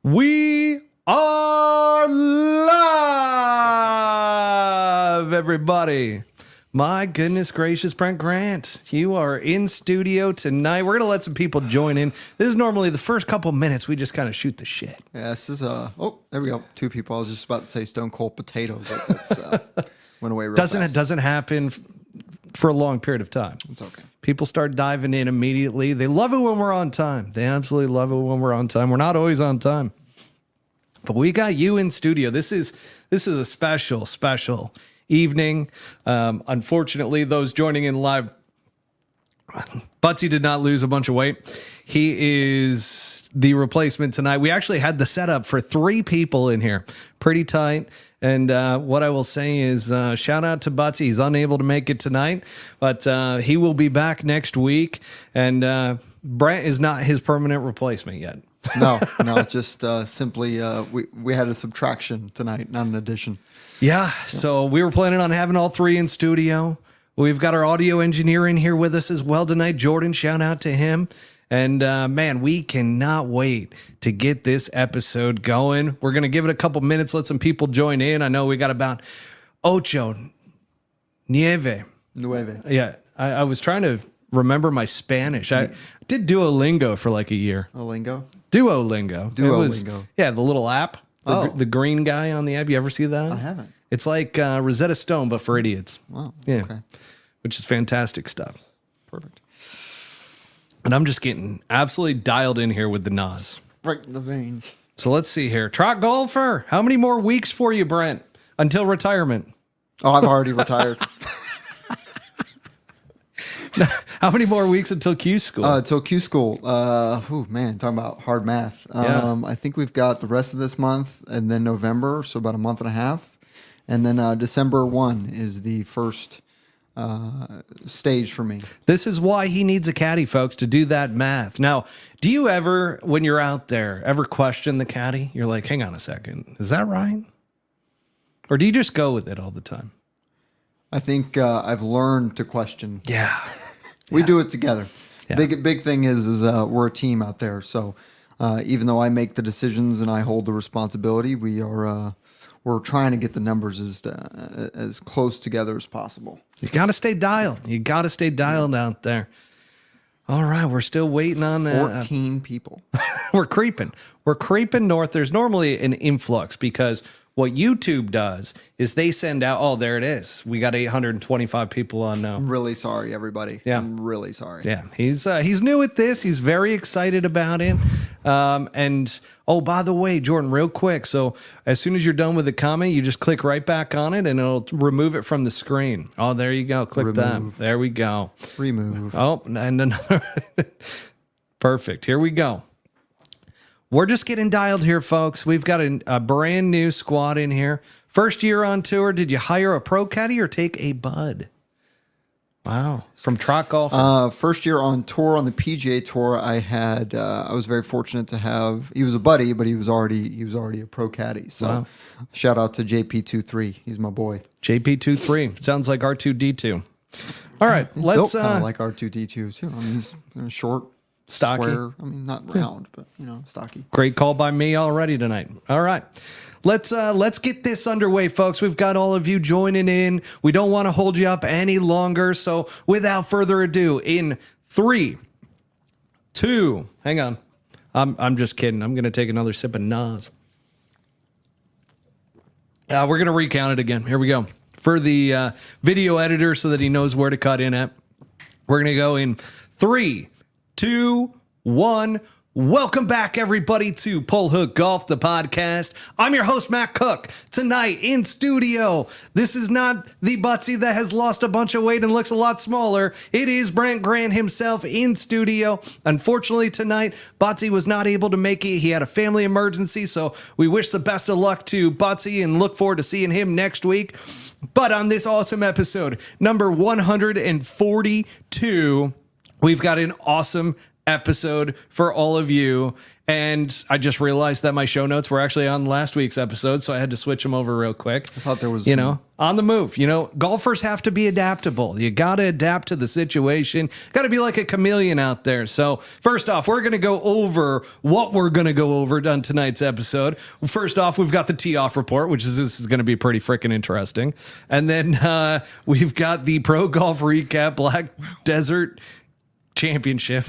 We are live, everybody. My goodness gracious, Brent Grant, you are in studio tonight. We're going to let some people join in. This is normally the first couple minutes. We just kind of shoot the shit. Yeah, this is, oh, there we go. Two people. I was just about to say Stone Cold Potatoes. But that's, went away real fast. It doesn't happen for a long period of time. It's okay. People start diving in immediately. They love it when we're on time. They absolutely love it when we're on time. We're not always on time. But we got you in studio. This is a special evening. Unfortunately, those joining in live, Butsy did not lose a bunch of weight. He is the replacement tonight. We actually had the setup for 3 people in here. Pretty tight. And what I will say is shout out to Butsy. He's unable to make it tonight, but he will be back next week. And Brent is not his permanent replacement yet. No, just simply we had a subtraction tonight, not an addition. Yeah, so we were planning on having all 3 in studio. We've got our audio engineer in here with us as well tonight. Jordan, shout out to him. And man, we cannot wait to get this episode going. We're going to give it a couple minutes, let some people join in. I know we got about nueve. Yeah, I was trying to remember my Spanish. I did Duolingo for like a year. Duolingo? Duolingo. Yeah, the little app. The green guy on the app. You ever see that? I haven't. It's like Rosetta Stone, but for idiots. Wow. Yeah. Okay. Which is fantastic stuff. Perfect. And I'm just getting absolutely dialed in here with the Nas. Right in the veins. So let's see here. Trot golfer. How many more weeks for you, Brent, until retirement? Oh, I've already retired. How many more weeks until Q school? Until Q school. Man, talking about hard math. I think we've got the rest of this month and then November, so about a month and a half. And then December 1 is the first stage for me. This is why he needs a caddy, folks, to do that math. Now, do you ever, when you're out there, ever question the caddy? You're like, hang on a second, is that right? Or do you just go with it all the time? I think I've learned to question. Yeah. We do it together. Yeah. Big thing is we're a team out there. So even though I make the decisions and I hold the responsibility, we're trying to get the numbers as close together as possible. You got to stay dialed. Out there. All right, we're still waiting on that. 14 people. We're creeping north. There's normally an influx because what YouTube does is they send out, oh, there it is. We got 825 people on now. I'm really sorry, everybody. Yeah. I'm really sorry. Yeah, he's new at this. He's very excited about it. And, oh, by the way, Jordan, real quick. So as soon as you're done with the comment, you just click right back on it and it'll remove it from the screen. Oh, there you go. Click that. There we go. Remove. Oh, and another. Perfect. Here we go. We're just getting dialed here, folks. We've got a brand new squad in here. First year on tour. Did you hire a pro caddy or take a bud? Wow. From Trot Golf? First year on tour, on the PGA Tour, I was very fortunate to have, he was a buddy, but he was already a pro caddy. So Shout out to JP23. He's my boy. JP23. Sounds like R2D2. All right. Let's kind of like R2D2 too. I mean, he's short. Stocky. Square. I mean, not round, but stocky. Great call by me already tonight. All right. Let's get this underway, folks. We've got all of you joining in. We don't want to hold you up any longer. So without further ado, in 3, 2, hang on. I'm just kidding. I'm going to take another sip of Nas. We're going to recount it again. Here we go. For the video editor so that he knows where to cut in at. We're going to go in 3, 2, 1. Welcome back, everybody, to Pull Hook Golf, the podcast. I'm your host, Matt Cook. Tonight in studio, this is not the Butsy that has lost a bunch of weight and looks a lot smaller. It is Brent Grant himself in studio. Unfortunately, tonight, Butsy was not able to make it. He had a family emergency, so we wish the best of luck to Butsy and look forward to seeing him next week. But on this awesome episode, number 142, we've got an awesome episode for all of you. And I just realized that my show notes were actually on last week's episode, so I had to switch them over real quick. I thought there was, on the move. Golfers have to be adaptable. You got to adapt to the situation. Got to be like a chameleon out there. So first off, we're going to go over what we're going to go over on tonight's episode. First off, we've got the tee off report, this is going to be pretty freaking interesting. And then we've got the Pro Golf Recap Black Desert Championship,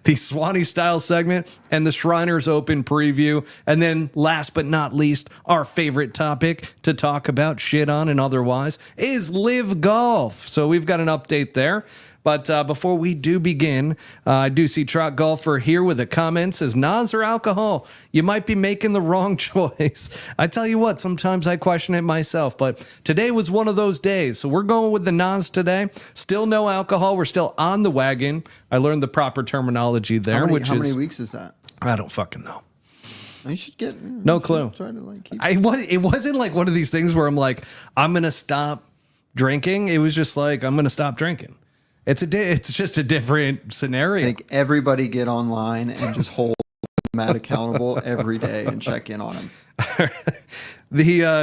the Swanie style segment, and the Shriners Open preview. And then last but not least, our favorite topic to talk about, shit on and otherwise, is LIV Golf. So we've got an update there. But before we do begin, I do see Trot Golfer here with a comment, says, Nas or alcohol? You might be making the wrong choice. I tell you what, sometimes I question it myself, but today was one of those days. So we're going with the Nas today. Still no alcohol. We're still on the wagon. I learned the proper terminology there. How many weeks is that? I don't fucking know. You should get no clue. Try to keep it wasn't like one of these things where I'm like, I'm going to stop drinking. It was just like, I'm going to stop drinking. It's just a different scenario. I think everybody get online and just hold Matt accountable every day and check in on him.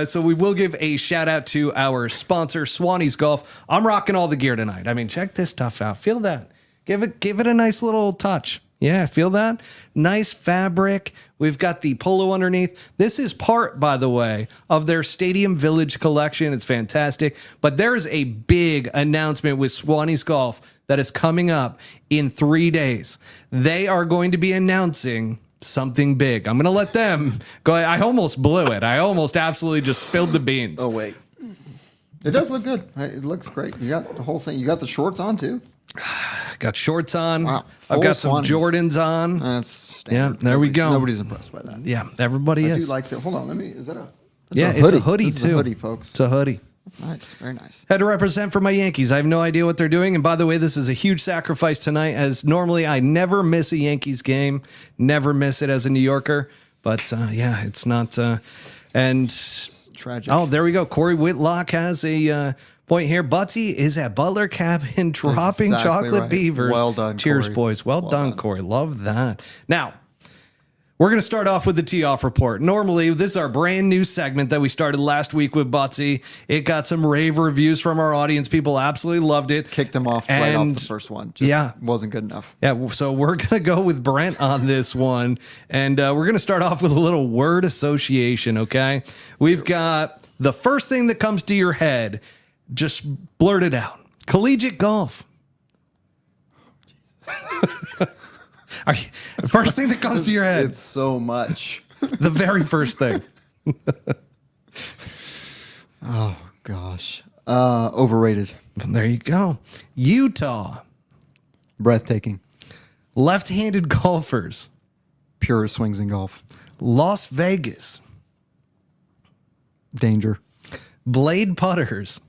So we will give a shout out to our sponsor, Swannies Golf. I'm rocking all the gear tonight. I mean, check this stuff out. Feel that. Give it a nice little touch. Yeah, feel that? Nice fabric. We've got the polo underneath. This is part, by the way, of their Stadium Village collection. It's fantastic. But there's a big announcement with Swannies Golf that is coming up in 3 days. They are going to be announcing something big. I'm going to let them go. I almost blew it. I almost absolutely just spilled the beans. Oh, wait. It does look good. It looks great. You got the whole thing. You got the shorts on, too. Got shorts on. Wow. I've got some Swannies. Jordans on. That's standard. Yeah, there we go. Nobody's impressed by that. Yeah, everybody I is. do like that. Hold on. Is that a... It's a hoodie, this too. Is a hoodie, folks. It's a hoodie. Nice. Very nice. Had to represent for my Yankees. I have no idea what they're doing. And by the way, this is a huge sacrifice tonight, as normally I never miss a Yankees game. Never miss it as a New Yorker. But yeah, it's not. And tragic. Oh, there we go. Corey Whitlock has a point here. Butsy is at Butler Cabin dropping exactly chocolate right. beavers. Well done, Cheers, Corey. boys. Well done, Corey. Love that. Now, we're going to start off with the tee-off report. Normally, this is our brand new segment that we started last week with Butsy. It got some rave reviews from our audience. People absolutely loved it. Kicked him off right off the first one. Wasn't good enough. Yeah, so we're going to go with Brent on this one. And we're going to start off with a little word association, okay? We've got the first thing that comes to your head. Just blurt it out. Collegiate golf. First thing that comes to your head. It's so much. The very first thing. Oh, gosh. Overrated. There you go. Utah. Breathtaking. Left-handed golfers. Purest swings in golf. Las Vegas. Danger. Blade putters.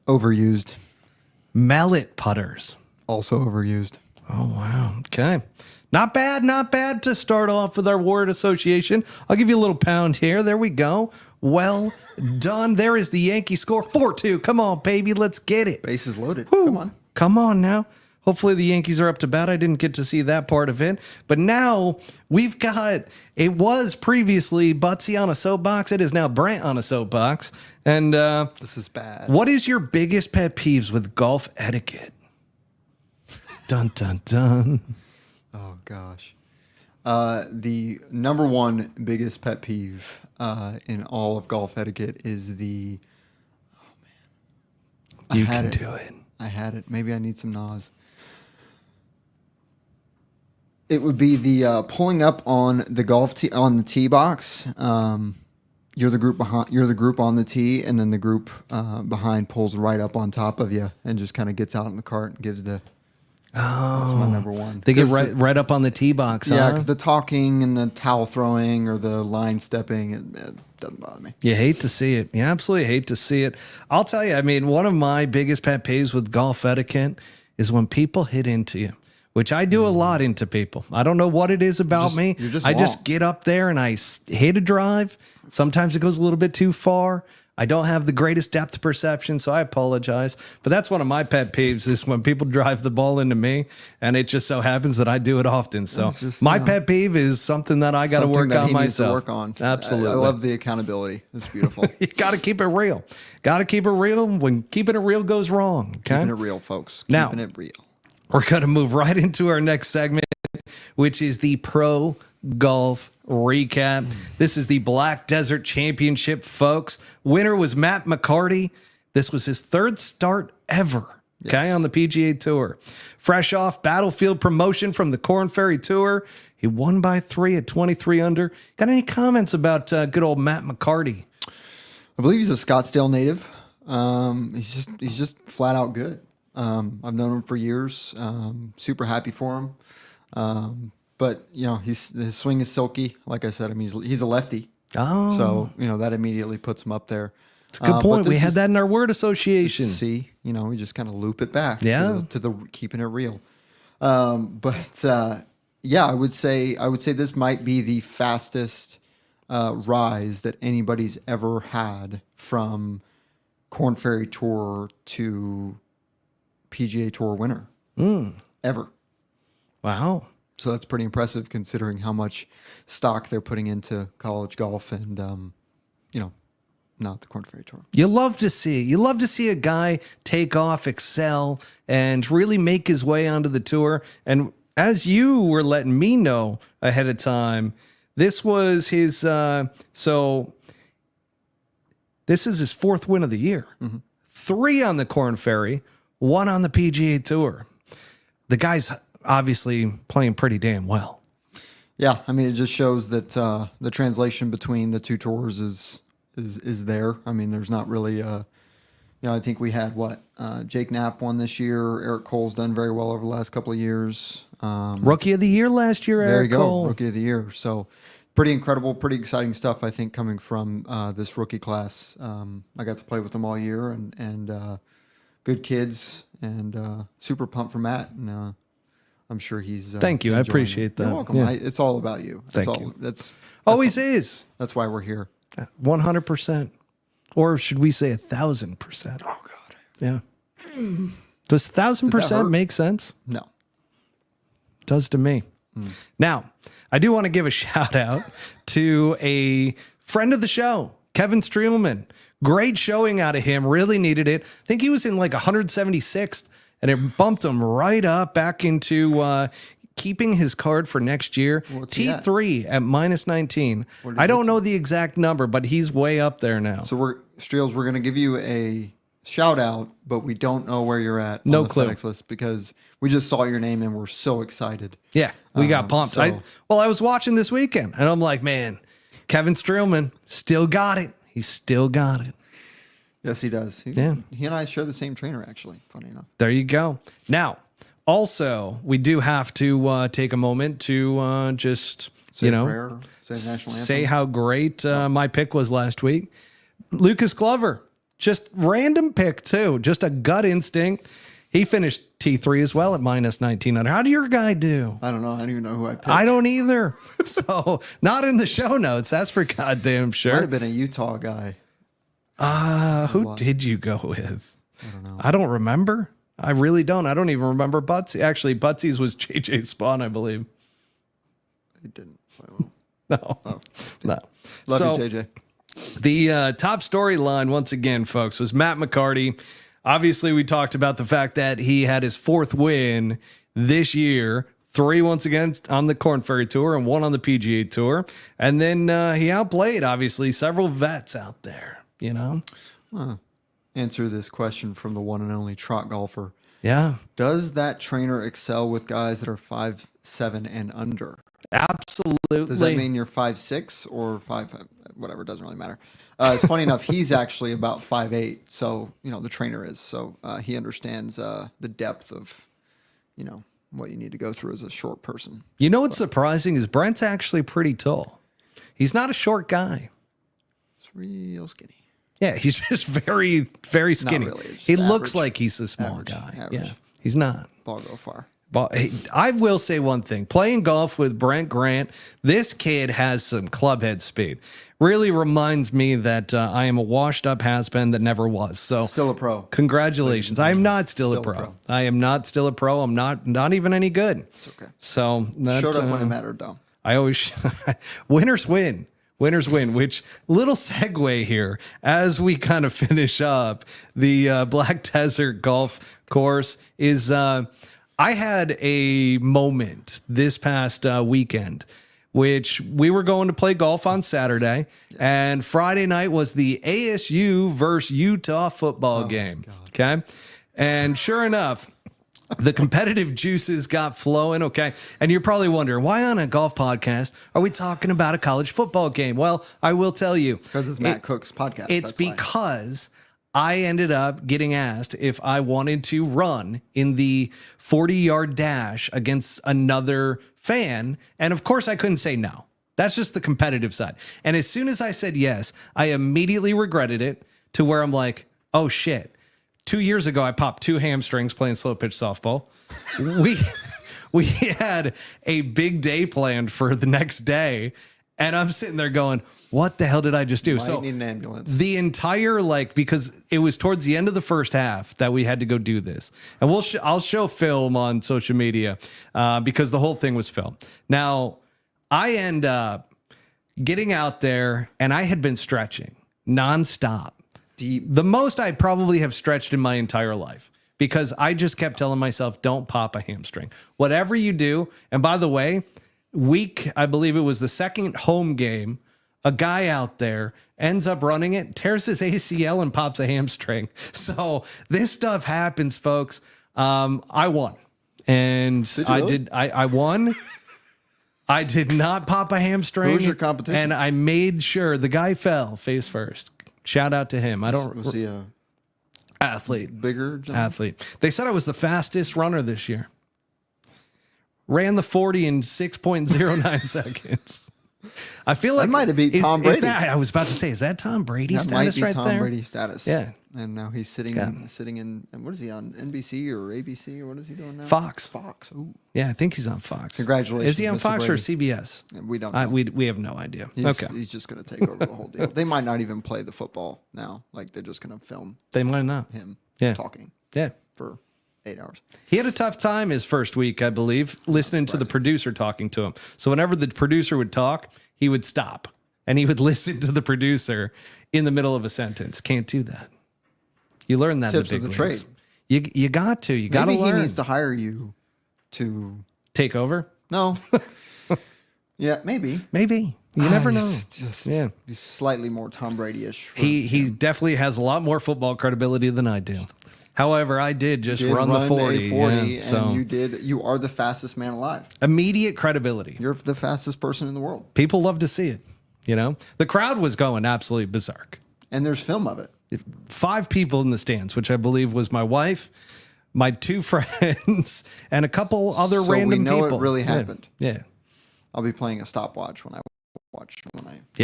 Overused. Mallet putters. Also overused. Oh, wow. Okay. Not bad to start off with our word association. I'll give you a little pound here. There we go. Well done. There is the Yankee score. 4-2. Come on, baby. Let's get it. Bases loaded. Woo. Come on now. Hopefully the Yankees are up to bat. I didn't get to see that part of it. But now we've got, it was previously Butsy on a soapbox. It is now Brent on a soapbox. And this is bad. What is your biggest pet peeves with golf etiquette? Dun, dun, dun. Oh, gosh. The number one biggest pet peeve in all of golf etiquette is the... Oh, man. You can do it. I had it. Maybe I need some Nas. It would be the pulling up on the golf tee on the tee box. You're the group behind. You're the group on the tee, and then the group behind pulls right up on top of you and just kind of gets out in the cart and gives the. Oh, that's my number one. They get right up on the tee box. Yeah, huh? because the talking and the towel throwing or the line stepping, it doesn't bother me. You hate to see it. You absolutely hate to see it. I'll tell you. I mean, one of my biggest pet peeves with golf etiquette is when people hit into you. Which I do a lot into people. I don't know what it is about me. I just get up there and I hit a drive. Sometimes it goes a little bit too far. I don't have the greatest depth perception, so I apologize. But that's one of my pet peeves is when people drive the ball into me, and it just so happens that I do it often. So just, my pet peeve is something that I got to work on myself. Needs to work on. Absolutely. I love the accountability. It's beautiful. You got to keep it real. Got to keep it real when keeping it real goes wrong. Okay? Keeping it real, folks. Now, Keeping it real. We're going to move right into our next segment, which is the Pro Golf Recap. This is the Black Desert Championship, folks. Winner was Matt McCarty. This was his third start ever, okay, on the PGA Tour. Fresh off Battlefield promotion from the Korn Ferry Tour, he won by 3 at 23 under. Got any comments about good old Matt McCarty? I believe he's a Scottsdale native. He's just flat out good. I've known him for years. Super happy for him. But you know, his swing is silky. Like I said, I mean, he's a lefty. Oh, so you know that immediately puts him up there. It's a good point. We had that in our word association. See, you know, we just kind of loop it back. Yeah, to the keeping it real. Yeah, I would say this might be the fastest rise that anybody's ever had from Korn Ferry Tour to PGA Tour winner ever. Wow. So that's pretty impressive considering how much stock they're putting into college golf and, you know, not the Korn Ferry Tour. You love to see a guy take off, excel, and really make his way onto the tour. And as you were letting me know ahead of time, this was his, so this is his fourth win of the year. 3 on the Korn Ferry, 1 on the PGA Tour. The guy's obviously playing pretty damn well. Yeah, I mean, it just shows that the translation between the two tours is there. I mean, there's not really, you know, I think we had Jake Knapp won this year. Eric Cole's done very well over the last couple of years. Rookie of the year last year, there Eric you go, Cole. Rookie of the year. So pretty incredible, pretty exciting stuff, I think, coming from this rookie class. I got to play with them all year and good kids and super pumped for Matt. And I'm sure he's. Thank you. I appreciate that. You're welcome. Yeah. It's all about you. Thank you. That's always is. That's why we're here. 100%. Or should we say 1,000%? Oh God. Yeah. Does 1,000% make sense? No. Does to me. Now, I do want to give a shout out to a friend of the show, Kevin Streelman. Great showing out of him. Really needed it. I think he was in like 176th, and it bumped him right up back into keeping his card for next year. T3 at -19. I don't know the exact number, but he's way up there now. So we're going to give you a shout out, but we don't know where you're at on No the clue. FedEx list because we just saw your name and we're so excited. Yeah, we got pumped. so- I was watching this weekend, and I'm like, man, Kevin Streelman still got it. He's still got it. Yes, he does. He and I share the same trainer, actually, funny enough. There you go. Now, also, we do have to take a moment to just, Say a prayer, say the national anthem. say how great my pick was last week. Lucas Glover, just random pick too, just a gut instinct. He finished T3 as well at -1900. How did your guy do? I don't know. I don't even know who I picked. I don't either. So not in the show notes. That's for goddamn sure. Might have been a Utah guy. Who did you go with? I don't know. I don't remember. I really don't. I don't even remember Butsy. Actually, Butsy's was JJ Spawn, I believe. He didn't play well. No. Oh, No. love you, JJ. The top storyline, once again, folks, was Matt McCarty. Obviously, we talked about the fact that he had his 4th win this year, 3 once again on the Korn Ferry Tour and 1 on the PGA Tour. And then he outplayed, obviously, several vets out there, you know? Answer this question from the one and only trot golfer. Yeah. Does that trainer excel with guys that are 5'7" and under? Absolutely. Does that mean you're 5'6" or 5'5"? Whatever, it doesn't really matter. It's funny enough, he's actually about 5'8", so, you know, the trainer is. So he understands the depth of, you know, what you need to go through as a short person. You know what's surprising is Brent's actually pretty tall. He's not a short guy. It's real skinny. Yeah, he's just very, very skinny. Not really, it's He just looks average. like he's a small Average, guy. average. Yeah, he's not. Ball go far. But hey, I will say one thing. Playing golf with Brent Grant, this kid has some clubhead speed. Really reminds me that I am a washed-up has-been that never was. So Still a pro. Congratulations. I am not still a pro. I am not still a pro. I'm not even any good. It's okay. So Showed up when it mattered, though. I always winners win. Winners win, which little segue here as we kind of finish up the Black Desert Golf Course is I had a moment this past weekend, which we were going to play golf on Saturday, and Friday night was the ASU versus Utah football game. God. Okay. And sure enough, the competitive juices got flowing. Okay. And you're probably wondering, why on a golf podcast are we talking about a college football game? Well, I will tell you. Because it's Matt Cook's podcast. It's because I ended up getting asked if I wanted to run in the 40-yard dash against another fan. And of course, I couldn't say no. That's just the competitive side. And as soon as I said yes, I immediately regretted it to where I'm like, oh, shit. 2 years ago, I popped 2 hamstrings playing slow pitch softball. We had a big day planned for the next day, and I'm sitting there going, "What the hell did I just do?" Might need an ambulance. The entire because it was towards the end of the first half that we had to go do this, and I'll show film on social media because the whole thing was filmed. Now I end up getting out there, and I had been stretching nonstop. Deep. The most I probably have stretched in my entire life because I just kept telling myself, don't pop a hamstring. Whatever you do. And by the way, I believe it was the second home game, a guy out there ends up running it, tears his ACL and pops a hamstring. So this stuff happens, folks. I won. And I won. I did not pop a hamstring. Who was your competition? And I made sure the guy fell face first. Shout out to him. Was he a athlete? Bigger athlete. They said I was the fastest runner this year. Ran the 40 in 6.09 seconds. I feel like that might have beat Tom Brady. I was about to say, is that Tom Brady that status might be right Tom there? Brady status. Yeah. And now he's sitting in, what is he on, NBC or ABC, or what is he doing now? Fox. Ooh. Yeah, I think he's on Fox. Congratulations. Is he on Mr. Fox Brady. or CBS? We don't know. We have no idea. He's just going to take over the whole deal. They might not even play the football now. Like, they're just going to film They might not. him talking for 8 hours. He had a tough time his first week, I believe, listening to the producer talking to him. So whenever the producer would talk, he would stop and he would listen to the producer in the middle of a sentence. Can't do that. You learn that Tips in the of big the leagues. trade. You got to. You got to Maybe learn. he needs to hire you to take over. No. Yeah, maybe. Maybe. You never know. Just be slightly more Tom Brady-ish. He definitely has a lot more football credibility than I do. However, I did just run the 40. And you are the fastest man alive. Immediate credibility. You're the fastest person in the world. People love to see it. You know, the crowd was going absolutely berserk. And there's film of it. 5 people in the stands, which I believe was my wife, my 2 friends, and a couple other random people. We know it really happened. Yeah. I'll be playing a stopwatch when I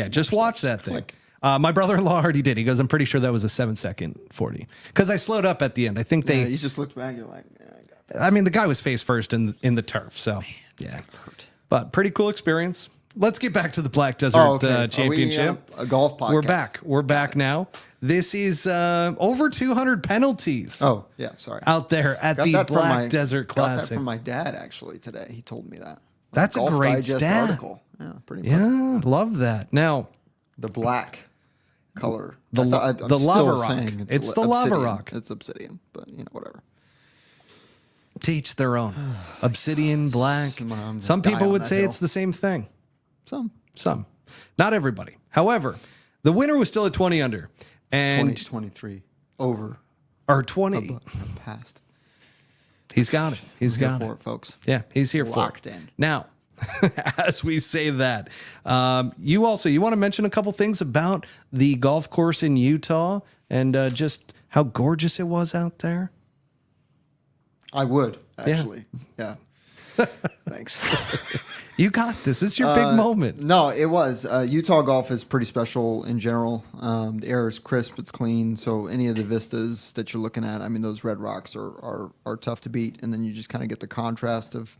just watch that thing. My brother-in-law already did. He goes, I'm pretty sure that was a 7-second 40. Because I slowed up at the end. I think you just looked back, you're like, I got this. I mean, the guy was face first in the turf. So, hurt. But pretty cool experience. Let's get back to the Black Desert Championship. A golf podcast. We're back now. This is over 200 penalties. Oh, yeah, sorry. Out there at the Black Desert Classic. Got that from my dad, actually, today. He told me that. That's a great stat. Article. Yeah, pretty much. Yeah, love that. Now, the black color. The lava rock. It's the lava rock. It's obsidian, but whatever. To each their own. Obsidian, black. Some people would say it's the same thing. Some. Not everybody. However, the winner was still at 20 under. And 23 over. Or 20. Past. He's got it. He's got it, folks. Yeah, he's here for it. Locked in. Now, as we say that, you want to mention a couple things about the golf course in Utah and just how gorgeous it was out there? I would, actually. Yeah. Thanks. You got this. This is your big moment. No, it was. Utah golf is pretty special in general. The air is crisp, it's clean. So any of the vistas that you're looking at, I mean, those red rocks are tough to beat. And then you just kind of get the contrast of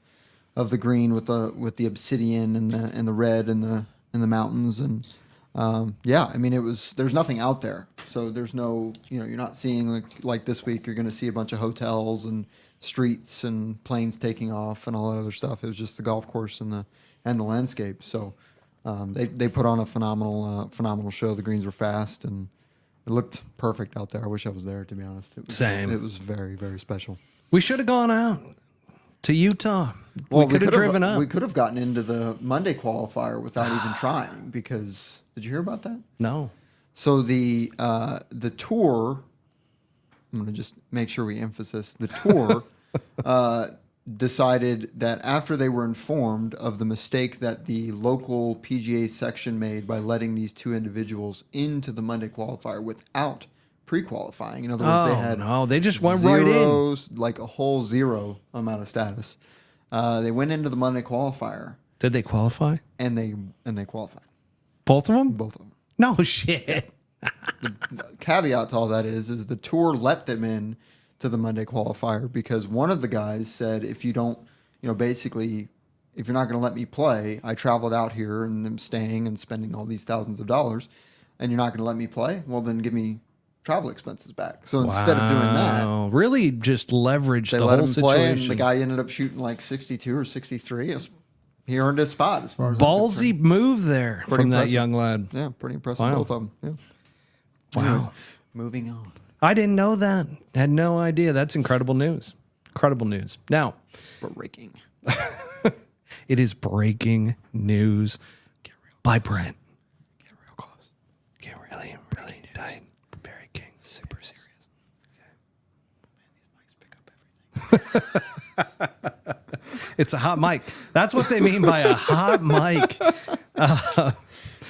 the green with the obsidian and the red and the mountains. And yeah, I mean, there's nothing out there. So there's no, you're not seeing like this week. You're going to see a bunch of hotels and streets and planes taking off and all that other stuff. It was just the golf course and the landscape. So they put on a phenomenal show. The greens were fast and it looked perfect out there. I wish I was there, to be honest. Same. It was very, very special. We should have gone out to Utah. Well, we could have driven up. We could have gotten into the Monday qualifier without even trying, because did you hear about that? No. So the tour, I'm going to just make sure we emphasize the tour decided that after they were informed of the mistake that the local PGA section made by letting these two individuals into the Monday qualifier without pre-qualifying. In other words, they had they just went right in, like a whole zero amount of status. They went into the Monday qualifier. Did they qualify? And they qualified. Both of them? Both of them. No shit. The caveat to all that is the tour let them in to the Monday qualifier because one of the guys said, if you don't, basically, if you're not going to let me play, I traveled out here and I'm staying and spending all these thousands of dollars, and you're not going to let me play, well, then give me travel expenses back. So instead of doing that, really just leverage the let whole him situation. Play, and the guy ended up shooting like 62 or 63. He earned his spot as far as ballsy move there pretty from impressive. that young lad. Yeah, pretty impressive. Wow. Both of them. Yeah. Wow. Anyways, moving on. I didn't know that. Had no idea. That's incredible news. Incredible news. Now, Breaking. it is breaking news by Brent. Get real close. Get really tight. Very king. Super serious. Okay. Man, these mics pick up everything. It's a hot mic. That's what they mean by a hot mic.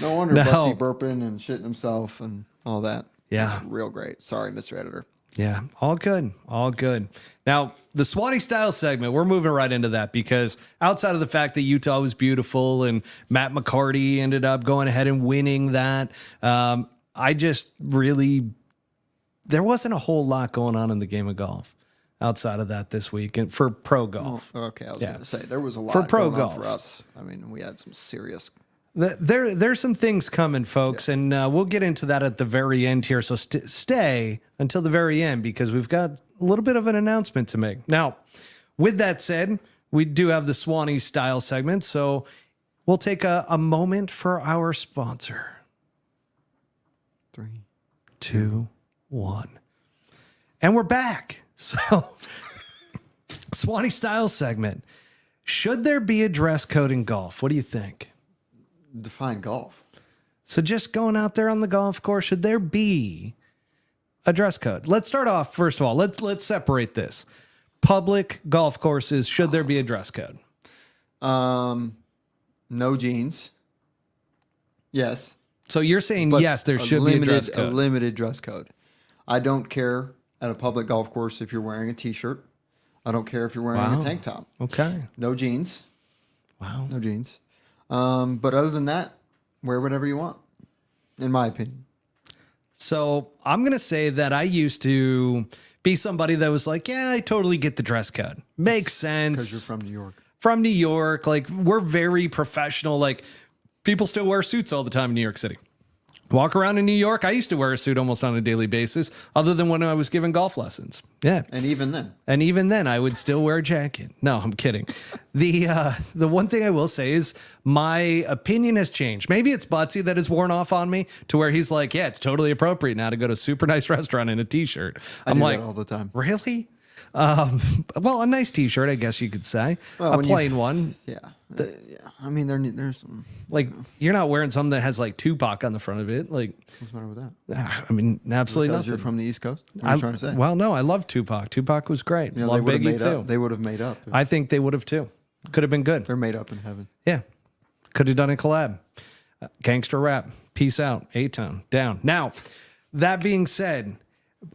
No wonder Butsy burping and shitting himself and all that. Yeah. Real great. Sorry, Mr. Editor. Yeah, all good. All good. Now, the Swanee style segment, we're moving right into that because outside of the fact that Utah was beautiful and Matt McCarty ended up going ahead and winning that, I just really, there wasn't a whole lot going on in the game of golf outside of that this week and for pro golf. Oh, okay, I was going to say there was a lot for pro going on golf for us. I mean, we had some serious. There's some things coming, folks, and we'll get into that at the very end here. So stay until the very end because we've got a little bit of an announcement to make. Now, with that said, we do have the Swanee style segment, so we'll take a moment for our sponsor. 3, 2, 1. And we're back. So, Swanee style segment. Should there be a dress code in golf? What do you think? Define golf. So just going out there on the golf course, should there be a dress code? Let's start off, first of all, let's separate this. Public golf courses, should there be a dress code? No jeans. Yes. So you're saying But yes, there should be a dress A code. limited dress code. I don't care at a public golf course if you're wearing a t-shirt. I don't care if you're wearing a tank top. Okay. No jeans. Wow. No jeans. But other than that, wear whatever you want, in my opinion. So I'm going to say that I used to be somebody that was like, yeah, I totally get the dress code. Makes sense. Because you're from New York. From New York. Like, we're very professional. Like, people still wear suits all the time in New York City. Walk around in New York. I used to wear a suit almost on a daily basis, other than when I was giving golf lessons. Yeah. And even then, I would still wear a jacket. No, I'm kidding. The one thing I will say is my opinion has changed. Maybe it's Butsy that has worn off on me to where he's like, yeah, it's totally appropriate now to go to a super nice restaurant in a t-shirt. I'm like, all the time. Really? Well, a nice t-shirt, I guess you could say. A plain one. Yeah. Yeah. I mean, there's some. Like, you're not wearing something that has like Tupac on the front of it. Like, What's the matter with that? I mean, absolutely Because nothing. you're from the East Coast? What are you trying to say? Well, no, I love Tupac. Tupac was great. Love they Biggie too. They would have made up. I think they would have too. Could have been good. They're made up in heaven. Yeah. Could have done a collab. Gangster rap. Peace out. A-Town. Down. Now, that being said,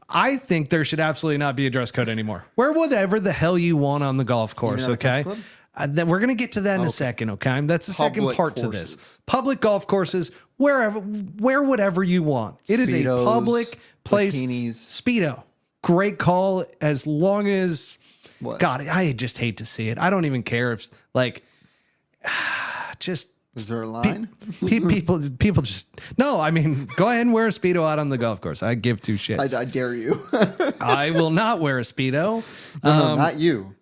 I think there should absolutely not be a dress code anymore. Wear whatever the hell you want on the golf course, Even at a okay? country Then we're going to get to that in a second, okay? That's the second Public part to courses. this. Public golf courses, wherever, wear whatever you want. It is a Speedos, public place. bikinis. Speedo, great call. As long as, What? God, I just hate to see it. I don't even care if like, just. Is there a line? People just no. I mean, go ahead and wear a Speedo out on the golf course. I give two shits. I dare you. I will not wear a Speedo. No, not you.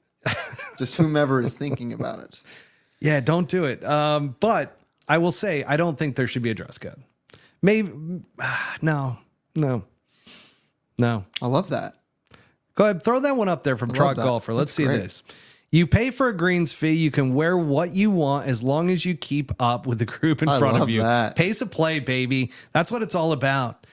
Just whomever is thinking about it. Yeah, don't do it. But I will say, I don't think there should be a dress code. Maybe, no. I love that. Go ahead, throw that one up there from Trot that. Golfer. Let's That's see great. this. You pay for a greens fee. You can wear what you want as long as you keep up with the group in front of love you. that. Pace of play, baby. That's what it's all about.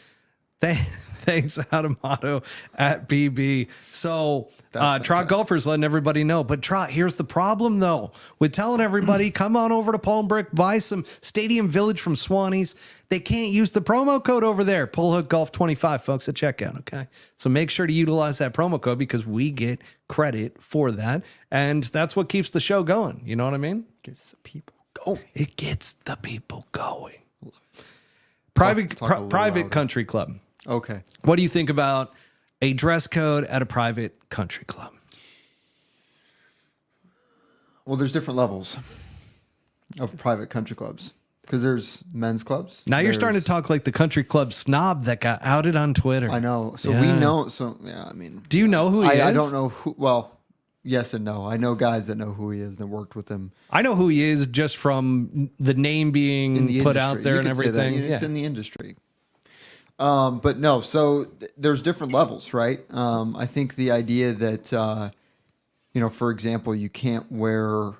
Thanks, Adamato at BB. So Trot Golfer's letting everybody know. But Trot, here's the problem, though. With telling everybody, come on over to Palm Brick, buy some Stadium Village from Swannies. They can't use the promo code over there, Pullhook Golf 25, folks, at checkout, okay? So make sure to utilize that promo code because we get credit for that. And that's what keeps the show going. You know what I mean? Gets the people going. It gets the people going. Private Talk a little private louder. country club. Okay. What do you think about a dress code at a private country club? Well, there's different levels of private country clubs because there's men's clubs. Now you're starting to talk like the country club snob that got outed on Twitter. I know. So Yeah. we know. So yeah, I mean, Do you know who he is? I don't know who. Well, yes and no. I know guys that know who he is that worked with him I know who he is just from the name being in the put industry. out there You and could say that. everything. It's in the industry. But no, so there's different levels, right? I think the idea that, for example, you can't wear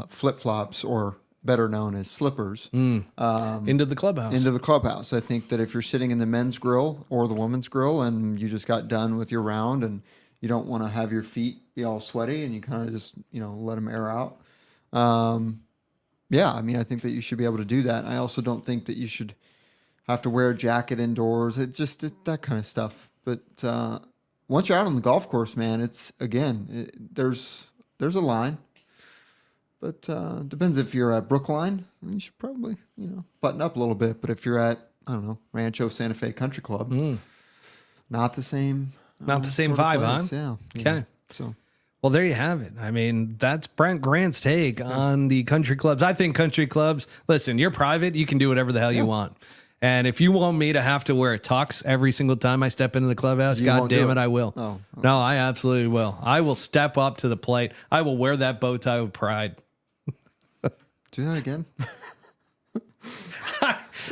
flip-flops or better known as slippers Into the clubhouse. into the clubhouse. I think that if you're sitting in the men's grill or the women's grill and you just got done with your round and you don't want to have your feet be all sweaty and you kind of just, let them air out. Yeah, I mean, I think that you should be able to do that. I also don't think that you should have to wear a jacket indoors. That kind of stuff. But once you're out on the golf course, man, there's a line. But depends if you're at Brookline. I mean, you should probably button up a little bit. But if you're at Rancho Santa Fe Country Club, not the same. Not the same sort of vibe, place. huh? Yeah. Okay. So Well, there you have it. I mean, that's Brent Grant's take on the country clubs. I think country clubs, listen, you're private. You can do whatever the hell you want. And if you want me to have to wear a tux every single time I step into the clubhouse, You God won't damn do it, it. I will. Oh. No, I absolutely will. I will step up to the plate. I will wear that bow tie with pride. do that again.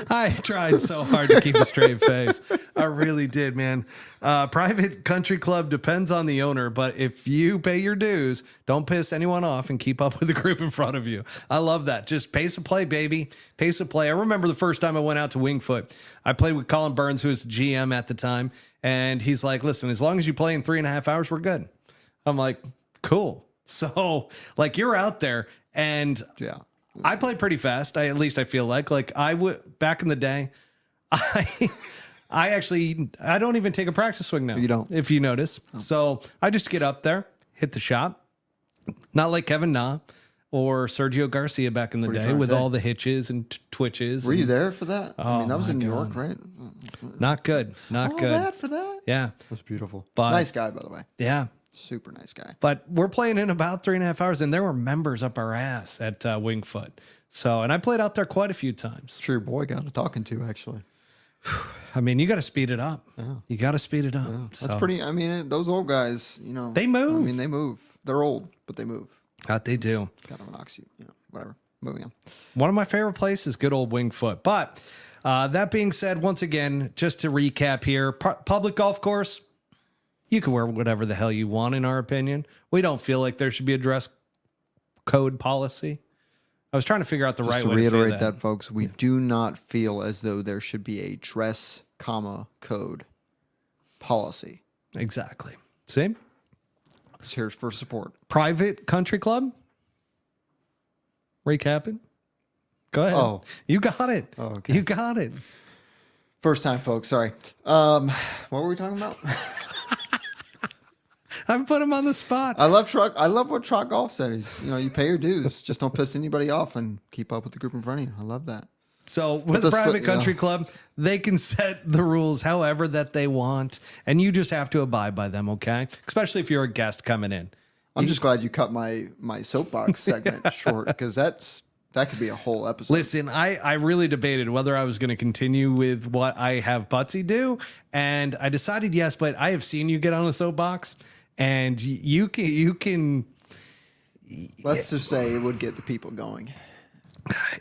I tried so hard to keep a straight face. I really did, man. Private country club depends on the owner, but if you pay your dues, don't piss anyone off and keep up with the group in front of you. I love that. Just pace of play, baby. Pace of play. I remember the first time I went out to Wingfoot. I played with Colin Burns, who was GM at the time, and he's like, listen, as long as you play in 3.5 hours, we're good. I'm like, cool. So, like, you're out there, and Yeah. I play pretty fast. At least I feel like I would back in the day. I don't even take a practice swing now. You don't? if you notice. So I just get up there, hit the shot. Not like Kevin Na or Sergio Garcia back in the What are you day trying to with say? all the hitches and twitches. Were you and- there for that? I mean, that was my in New York, God. right? Not good. Not All good. that for that? Yeah. That's beautiful. But- Nice guy, by the way. Yeah. Super nice guy. But we're playing in about 3.5 hours, and there were members up our ass at Wingfoot. So, and I played out there quite a few times. Sure, your boy got a talking to, actually. I mean, you got to speed it up. You got to speed it up. That's So, pretty. I mean, those old guys, They move. I mean, they move. They're old, but they move. That they do. Kind of knocks you, whatever. Moving on. One of my favorite places, good old Wingfoot. But that being said, once again, just to recap here, public golf course, you can wear whatever the hell you want, in our opinion. We don't feel like there should be a dress code policy. I was trying to figure out the Just right to way to say reiterate that. that, folks, we do not feel as though there should be a dress, code policy. Exactly. See? Just here's for support. Private country club? Recapping? Go ahead. Oh. You got it. Oh, okay. You got it. First time, folks. Sorry. What were we talking about? I put him on the spot. I love what Truck Golf said. You pay your dues. Just don't piss anybody off and keep up with the group in front of you. I love that. So with Private Country Club, they can set the rules however that they want, and you just have to abide by them, okay? Especially if you're a guest coming in. I'm just glad you cut my soapbox segment short, because that could be a whole episode. Listen, I really debated whether I was going to continue with what I have Butsy do, and I decided yes, but I have seen you get on the soapbox, and you can. Let's just say it would get the people going.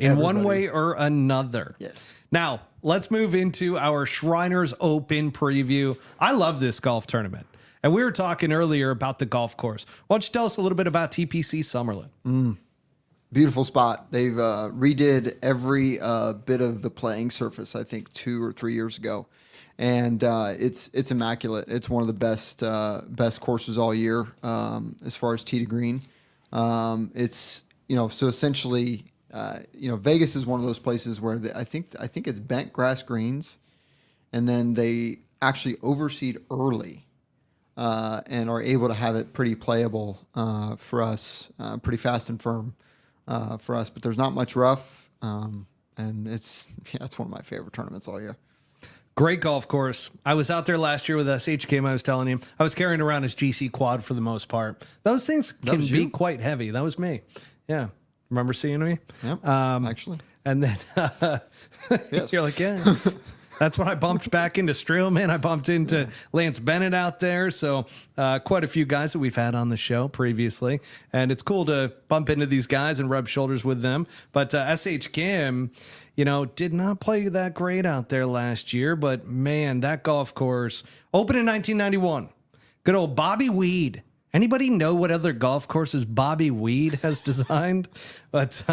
In one way or another. Yes. Now, let's move into our Shriners Open preview. I love this golf tournament. And we were talking earlier about the golf course. Why don't you tell us a little bit about TPC Summerlin? Beautiful spot. They've redid every bit of the playing surface, I think 2 or 3 years ago. And it's immaculate. It's one of the best courses all year as far as tee to green. It's, so essentially... Vegas is one of those places where I think it's bent grass greens, and then they actually overseed early, and are able to have it pretty playable for us, pretty fast and firm for us. But there's not much rough, and it's one of my favorite tournaments all year. Great golf course. I was out there last year with SHKM. I was telling him I was carrying around his GC quad for the most part. Those things can be quite heavy. That was me. Yeah. Remember seeing me? Yep, actually. And then yes. You're like, yeah. That's when I bumped back into Streelman. I bumped into Lance Bennett out there. So quite a few guys that we've had on the show previously. And it's cool to bump into these guys and rub shoulders with them. But SH Kim, did not play that great out there last year. But, man, that golf course opened in 1991. Good old Bobby Weed. Anybody know what other golf courses Bobby Weed has designed? But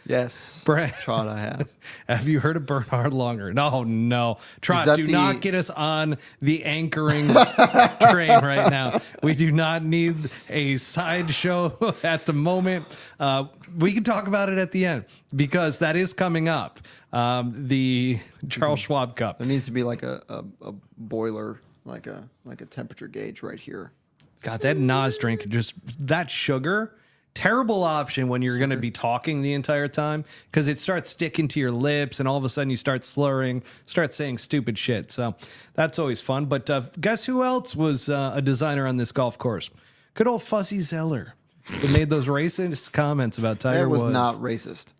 yes, Brent, Trot, I have. Have you heard of Bernhard Langer? No. Trot, do not get us on the anchoring train right now. We do not need a sideshow at the moment. We can talk about it at the end because that is coming up. The Charles Schwab Cup. There needs to be like a boiler, like a temperature gauge right here. God, that Nas drink, just that sugar, terrible option when you're going to be talking the entire time because it starts sticking to your lips and all of a sudden you start slurring, start saying stupid shit. So that's always fun. But guess who else was a designer on this golf course? Good old Fuzzy Zeller, who made those racist comments about Tiger Woods. It was not racist.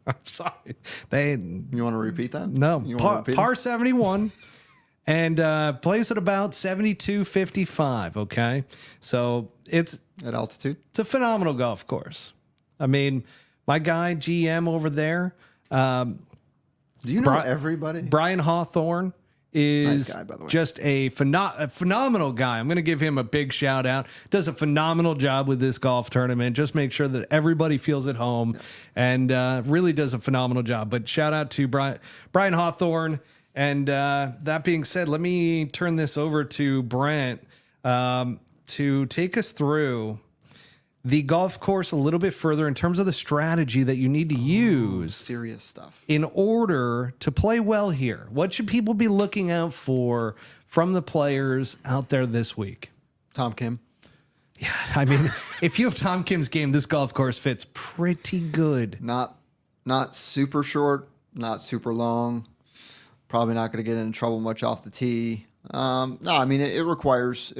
I'm sorry. You want to repeat that? No. Par 71. And plays at about 72.55, okay? So it's... At altitude? It's a phenomenal golf course. I mean, my guy, GM over there... do you know everybody? Brian Hawthorne is nice guy, by the way. Just a phenomenal guy. I'm going to give him a big shout out. Does a phenomenal job with this golf tournament. Just make sure that everybody feels at home and really does a phenomenal job. But shout out to Brian Hawthorne. And that being said, let me turn this over to Brent to take us through the golf course a little bit further in terms of the strategy that you need to use. Serious stuff. In order to play well here. What should people be looking out for from the players out there this week? Tom Kim. Yeah, I mean, if you have Tom Kim's game, this golf course fits pretty good. Not super short, not super long. Probably not going to get in trouble much off the tee. No, I mean it requires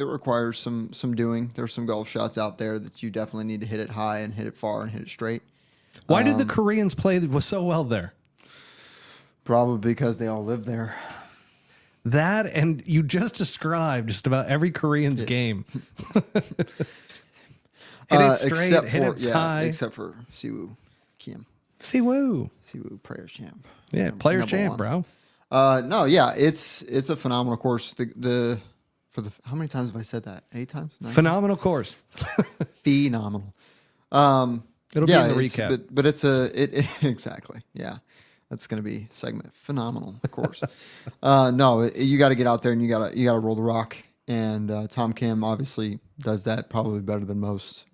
some doing. There's some golf shots out there that you definitely need to hit it high and hit it far and hit it straight. Why did the Koreans play so well there? Probably because they all live there. That and you just described just about every Korean's game. Hit it straight, hit it high. Except for Siwoo Kim. Siwoo Players Champ. Yeah, Players Champ, bro. No, yeah, it's a phenomenal course. How many times have I said that? 8 times? 9 phenomenal times? Course. Phenomenal. It'll be in the recap. But it's exactly. Yeah. That's going to be segment. Phenomenal course. No, you got to get out there and you got to roll the rock. And Tom Kim obviously does that probably better than most.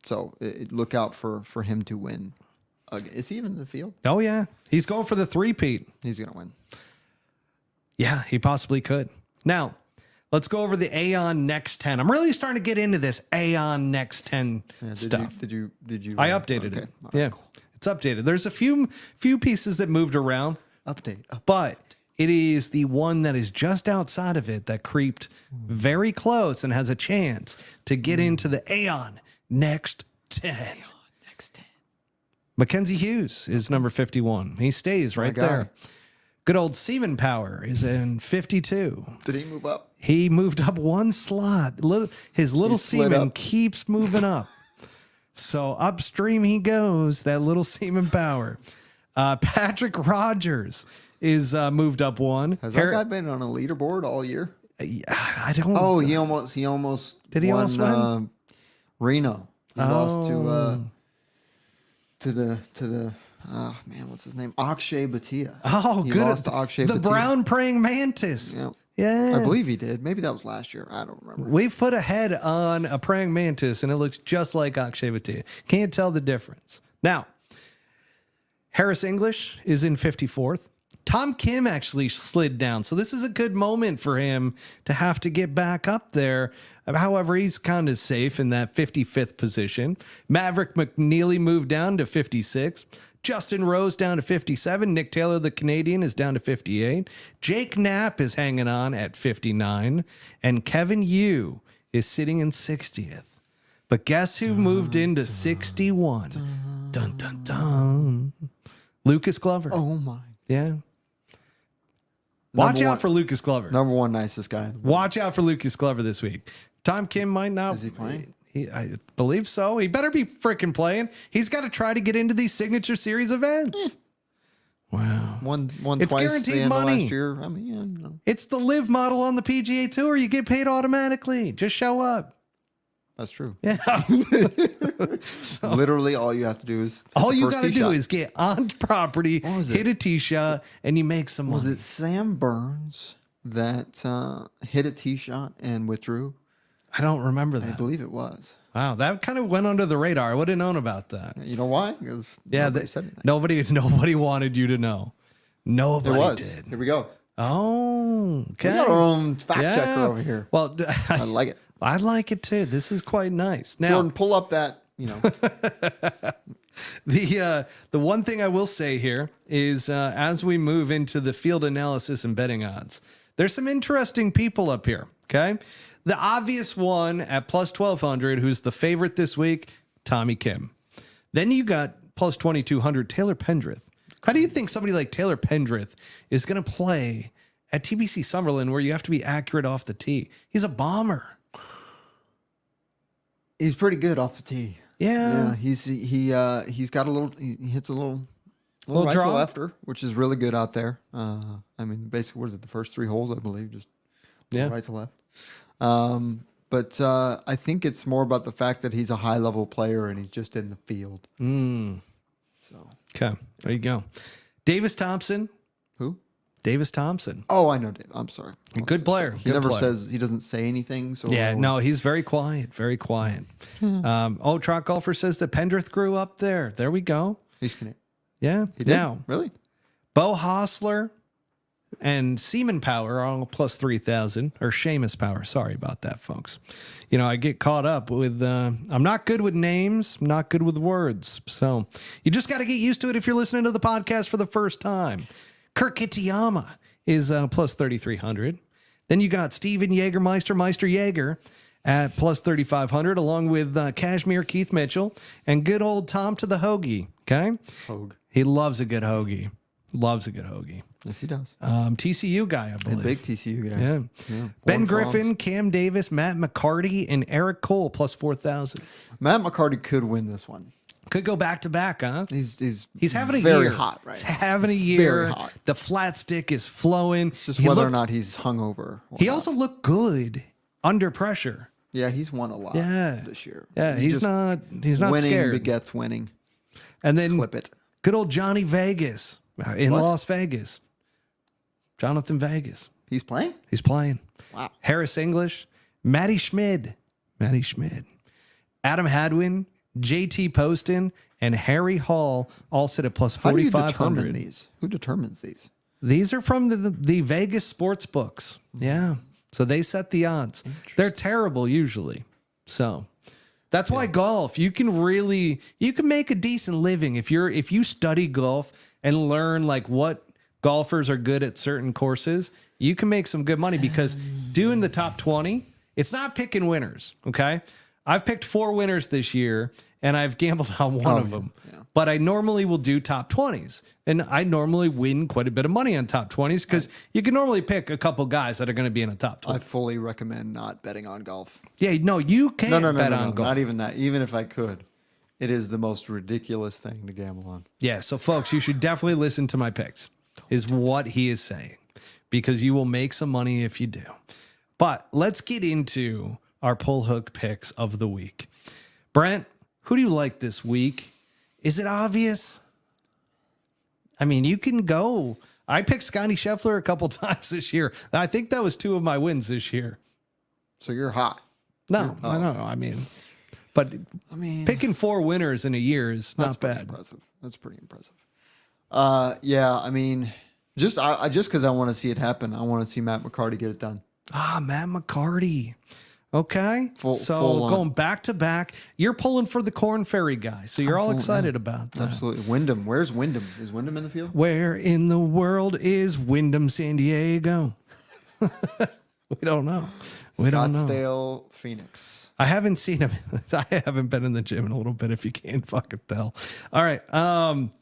So look out for him to win. Is he even in the field? Oh, yeah. He's going for the three-peat. He's going to win. Yeah, he possibly could. Now, Let's go over the Aon Next 10. I'm really starting to get into this Aon Next 10 stuff. Did you? I updated it. All right, Yeah, cool. it's updated. There's a few pieces that moved around, Update. but it is the one that is just outside of it that creeped very close and has a chance to get into the Aon Next 10. Next 10. Mackenzie Hughes is number 51. He stays right guy. there. Good old Seaman Power is in 52. Did he move up? He moved up one slot. His little slid Seaman up. keeps moving up. So upstream he goes, that little Seaman Power. Patrick Rogers is moved up one. Has that guy been on a leaderboard all year? I don't. Oh, he almost Did he won, almost win? Reno. He lost to the oh man, what's his name? Akshay Bhatia. Oh, he good. Lost to Akshay the Bhatia. brown praying mantis. Yeah. Yeah. I believe he did. Maybe that was last year. I don't remember. We've put a head on a praying mantis and it looks just like Akshay Bhatia. Can't tell the difference. Now, Harris English is in 54th. Tom Kim actually slid down. So this is a good moment for him to have to get back up there. However, he's kind of safe in that 55th position. Maverick McNeely moved down to 56. Justin Rose down to 57. Nick Taylor, the Canadian, is down to 58. Jake Knapp is hanging on at 59. And Kevin Yu is sitting in 60th. But guess who moved into 61? Dun, dun, dun. Lucas Glover. Oh my. Yeah. Watch Number out one- for Lucas Glover. Number one nicest guy. in the world. Watch out for Lucas Glover this week. Tom Kim might not. Is he playing? I believe so. He better be freaking playing. He's got to try to get into these signature series events. Wow. One It's twice guaranteed the end money. of last year. I mean, yeah, you know. It's the live model on the PGA Tour. You get paid automatically. Just show up. That's true. Yeah. Literally, all you have to do is All you got to do is get on property, What was it? hit a tee shot, and you make some Was money. it Sam Burns that hit a tee shot and withdrew? I don't remember I that. believe it was. Wow, that kind of went under the radar. I would have known about that. You know why? Because Yeah, nobody said anything. nobody wanted you to know. Nobody It was. did. Here we go. Oh, okay. We got our own fact checker over here. Well, I like it. I like it too. This is quite nice. Now, Jordan, pull up that, the one thing I will say here is as we move into the field analysis and betting odds, there's some interesting people up here. Okay, the obvious one at plus 1200, who's the favorite this week, Tommy Kim. Then you got plus 2200, Taylor Pendrith. How do you think somebody like Taylor Pendrith is going to play at TBC Summerlin, where you have to be accurate off the tee? He's a bomber. He's pretty good off the tee. Yeah. He's got a little. He hits a little Little right draw? to lefter, which is really good out there. I mean, basically, what is it? The first three holes, I believe, just right to left. But I think it's more about the fact that he's a high level player and he's just in the field. So Okay, there you go. Davis Thompson. who? Davis Thompson. Oh, I know Dave. I'm sorry. Good player. He Good never player. says. He doesn't say anything. So Yeah, I no, always- he's very quiet. Very quiet. Trot Golfer says that Pendrith grew up there. There we go. he's Canadian. Yeah. He did. Now, Really? Bo Hostler and Seaman Power are all plus 3,000, or Seamus Power. Sorry about that, folks. You know, I get caught up with, I'm not good with names, I'm not good with words. So you just got to get used to it if you're listening to the podcast for the first time. Kirk Kitayama is plus 3,300. Then you got Steven Meister Jaeger at plus 3,500, along with Kashmir Keith Mitchell and good old Tom to the Hoagie. Okay. Hogue. He loves a good hoagie. Loves a good hoagie. Yes, he does. TCU guy, I A believe. big TCU guy. Yeah. Born Ben for Griffin, Arms. Cam Davis, Matt McCarty, and Eric Cole plus 4,000. Matt McCarty could win this one. Could go back to back, huh? He's having a very year. hot right He's now. having a year. Very hot. The flat stick is flowing. Just He whether or looked- not he's hungover. or He not. also looked good under pressure. Yeah, he's won a lot this year. Yeah, He he's just- not winning scared. begets winning. And then Clip it. good old Johnny Vegas in What? Las Vegas. Jonathan Vegas. He's playing? He's playing. Wow. Harris English, Matty Schmid, Adam Hadwin, JT Poston, and Harry Hall all sit at plus How do you determine 4,500. these? Who determines these? These are from the Vegas sports books. Yeah. So they set the odds. They're terrible usually. So that's why golf, you can make a decent living if you study golf and learn like what golfers are good at certain courses. You can make some good money because doing the top 20, it's not picking winners. Okay. I've picked 4 winners this year and I've gambled on one of them, but I normally will do top 20s and I normally win quite a bit of money on top 20s because you can normally pick a couple guys that are going to be in a top 20. I fully recommend not betting on golf. Yeah, no, you can't bet on golf. Not even that. Even if I could, it is the most ridiculous thing to gamble on. Yeah. So folks, you should definitely listen to my picks is what he is saying because you will make some money if you do. But let's get into our pull hook picks of the week. Brent, who do you like this week? Is it obvious? I mean, you can go. I picked Scotty Scheffler a couple times this year. I think that was 2 of my wins this year. So you're hot. No, I know. I mean, picking 4 winners in a year is not bad. Impressive. That's pretty impressive. Yeah, I mean, just because I want to see it happen. I want to see Matt McCarty get it done. Matt McCarty. Okay. Full going back to back. You're pulling for the Corn Ferry guy. So you're all excited about that. Absolutely. Wyndham. Where's Wyndham? Is Wyndham in the field? Where in the world is Wyndham, San Diego? We don't know. Scottsdale, Phoenix. I haven't seen him. I haven't been in the gym in a little bit, if you can't fucking tell. All right.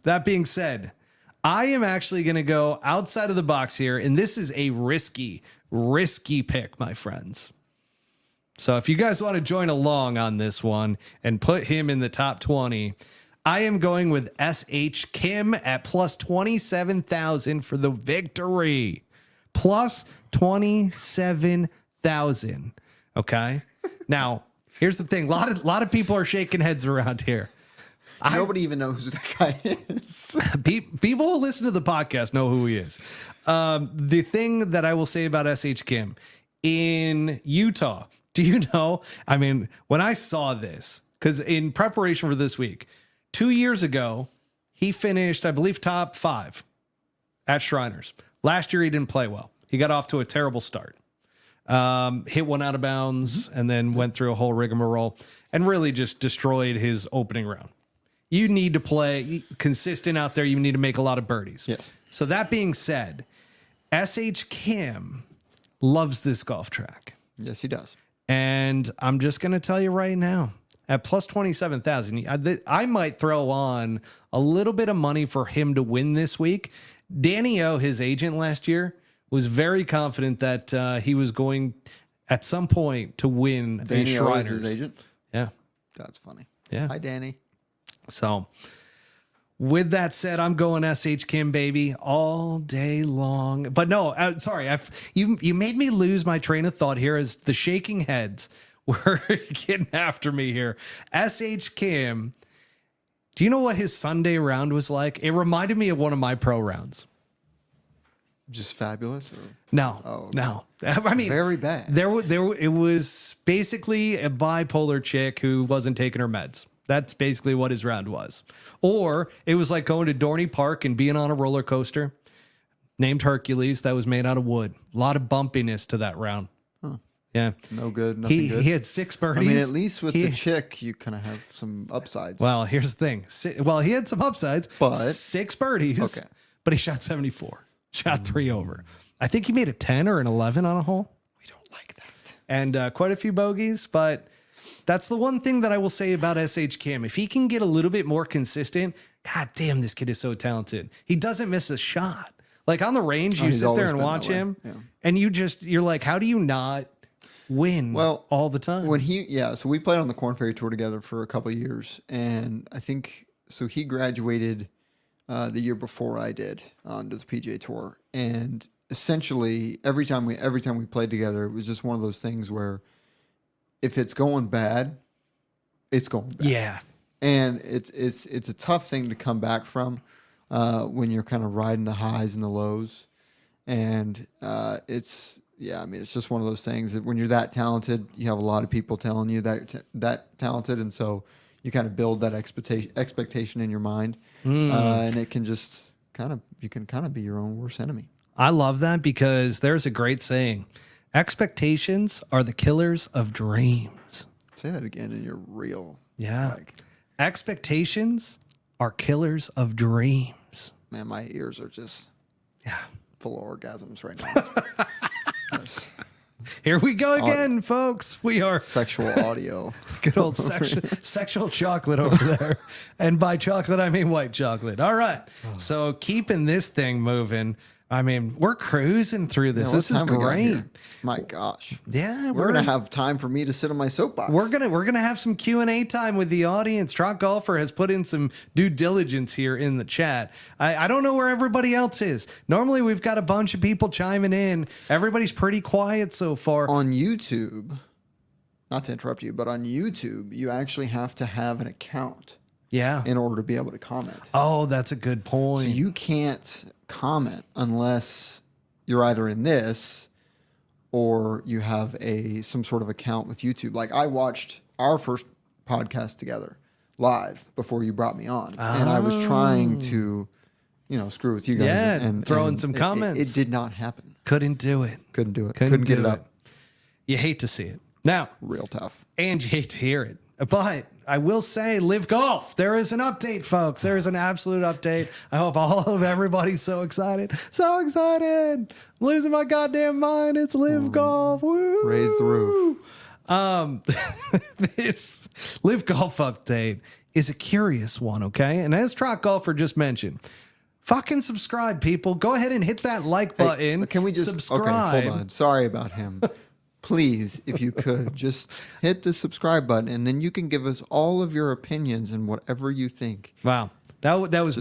That being said, I am actually going to go outside of the box here. And this is a risky pick, my friends. So if you guys want to join along on this one and put him in the top 20, I am going with S.H. Kim at plus 27,000 for the victory. Plus 27,000. Okay. Now, here's the thing. A lot of people are shaking heads around here. Nobody even knows who that guy is. People who listen to the podcast know who he is. The thing that I will say about S.H. Kim in Utah, do you know? I mean, when I saw this, because in preparation for this week, 2 years ago, he finished, I believe, top 5 at Shriners. Last year, he didn't play well. He got off to a terrible start. Hit one out of bounds and then went through a whole rigmarole and really just destroyed his opening round. You need to play consistent out there. You need to make a lot of birdies. Yes. So that being said, S.H. Kim loves this golf track. Yes, he does. And I'm just going to tell you right now, at plus 27,000, I might throw on a little bit of money for him to win this week. Danny O, his agent last year, was very confident that he was going at some point to win Danny a O Shriners. is his agent? Yeah. That's funny. Yeah. Hi, Danny. So with that said, I'm going S.H. Kim, baby, all day long. But no, sorry. You made me lose my train of thought here as the shaking heads were getting after me here. S.H. Kim, do you know what his Sunday round was like? It reminded me of one of my pro rounds. Just fabulous? No. I mean, very bad. It was basically a bipolar chick who wasn't taking her meds. That's basically what his round was. Or it was like going to Dorney Park and being on a roller coaster named Hercules that was made out of wood. A lot of bumpiness to that round. Huh. Yeah. No good. Nothing good. He had 6 birdies. I mean, at least with the chick, you kind of have some upsides. Well, here's the thing. He had some upsides, but 6 birdies. Okay. But he shot 74. Shot 3 over. I think he made a 10 or an 11 on a hole. We don't like that. And quite a few bogeys, but that's the one thing that I will say about S.H. Kim. If he can get a little bit more consistent, god damn, this kid is so talented. He doesn't miss a shot. Like on the range, you sit there and watch him, and you're like, how do you not win all the time? So we played on the Corn Ferry Tour together for a couple of years, and I think so he graduated the year before I did onto the PGA Tour, and essentially every time we played together, it was just one of those things where if it's going bad, it's going bad. Yeah. And it's a tough thing to come back from when you're kind of riding the highs and the lows. And it's just one of those things that when you're that talented, you have a lot of people telling you that you're that talented. And so you kind of build that expectation in your mind. And it can just you can kind of be your own worst enemy. I love that because there's a great saying. Expectations are the killers of dreams. Say that again in your real. Yeah. Like, expectations are killers of dreams. man, my ears are just Yeah. full of orgasms right now. Yes. Here we go again, folks. We are Sexual audio. good old sexual chocolate over there. And by chocolate, I mean white chocolate. All right. So keeping this thing moving. I mean, we're cruising through this. Yeah, This is great. My gosh. Yeah, We're gonna have time for me to sit on my soapbox. We're gonna have some Q&A time with the audience. Trot Golfer has put in some due diligence here in the chat. I don't know where everybody else is. Normally we've got a bunch of people chiming in. Everybody's pretty quiet so far. On YouTube, not to interrupt you, but on YouTube, you actually have to have an account Yeah. in order to be able to comment. Oh, that's a good point. So you can't comment unless you're either in this or you have some sort of account with YouTube. Like I watched our first podcast together live before you brought me on, and I was trying to, screw with you guys. Yeah, and throwing some comments. It did not happen. Couldn't do it. Couldn't do it. Couldn't get it up. You hate to see it. Now, Real tough. and you hate to hear it. But I will say, LIV Golf, there is an update, folks. There is an absolute update. I hope all of everybody's so excited. So excited. I'm losing my goddamn mind. It's LIV Golf. Woo. Raise the roof. This LIV Golf update is a curious one, okay? And as Trot Golfer just mentioned, fucking subscribe, people. Go ahead and hit that like button. Can we just subscribe? Okay, hold on. Sorry about him. Please, if you could, just hit the subscribe button, and then you can give us all of your opinions and whatever you think. Wow. That was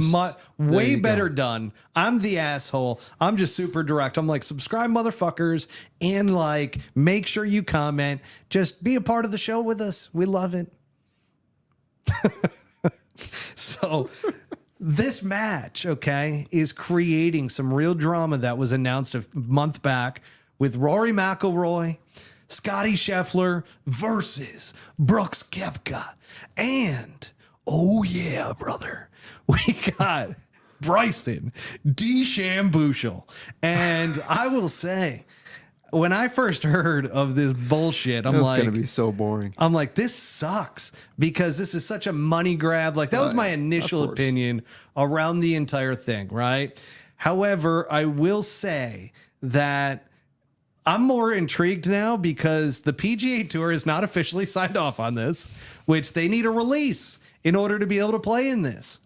way better done. I'm the asshole. I'm just super direct. I'm like, subscribe, motherfuckers, and like, make sure you comment. Just be a part of the show with us. We love it. So this match, okay, is creating some real drama that was announced a month back with Rory McIlroy, Scotty Scheffler versus Brooks Koepka. And, oh yeah, brother, we got Bryson DeChambeau. And I will say, when I first heard of this bullshit, I'm like, it's going to be so boring. I'm like, this sucks because this is such a money grab. Like, that was my initial opinion around the entire thing, right? However, I will say that I'm more intrigued now because the PGA Tour is not officially signed off on this, which they need a release in order to be able to play in this.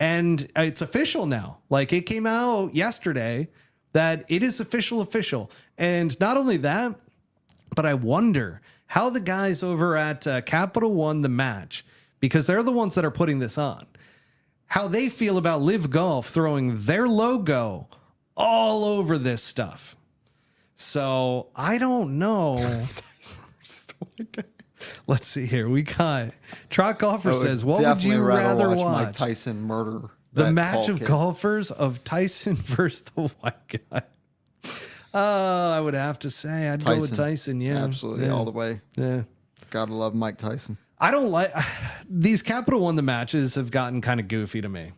And it's official now. Like, it came out yesterday that it is official. And not only that, but I wonder how the guys over at Capital One The Match, because they're the ones that are putting this on, how they feel about LIV Golf throwing their logo all over this stuff. So I don't know. Let's see here. We got Trot Golfer says, what would you rather watch? Mike Tyson murder the match of golfers of Tyson versus the white guy. I would have to say I'd go with Tyson. Yeah, absolutely, all the way. Yeah, gotta love Mike Tyson. I don't like these Capital One The Matches have gotten kind of goofy to me.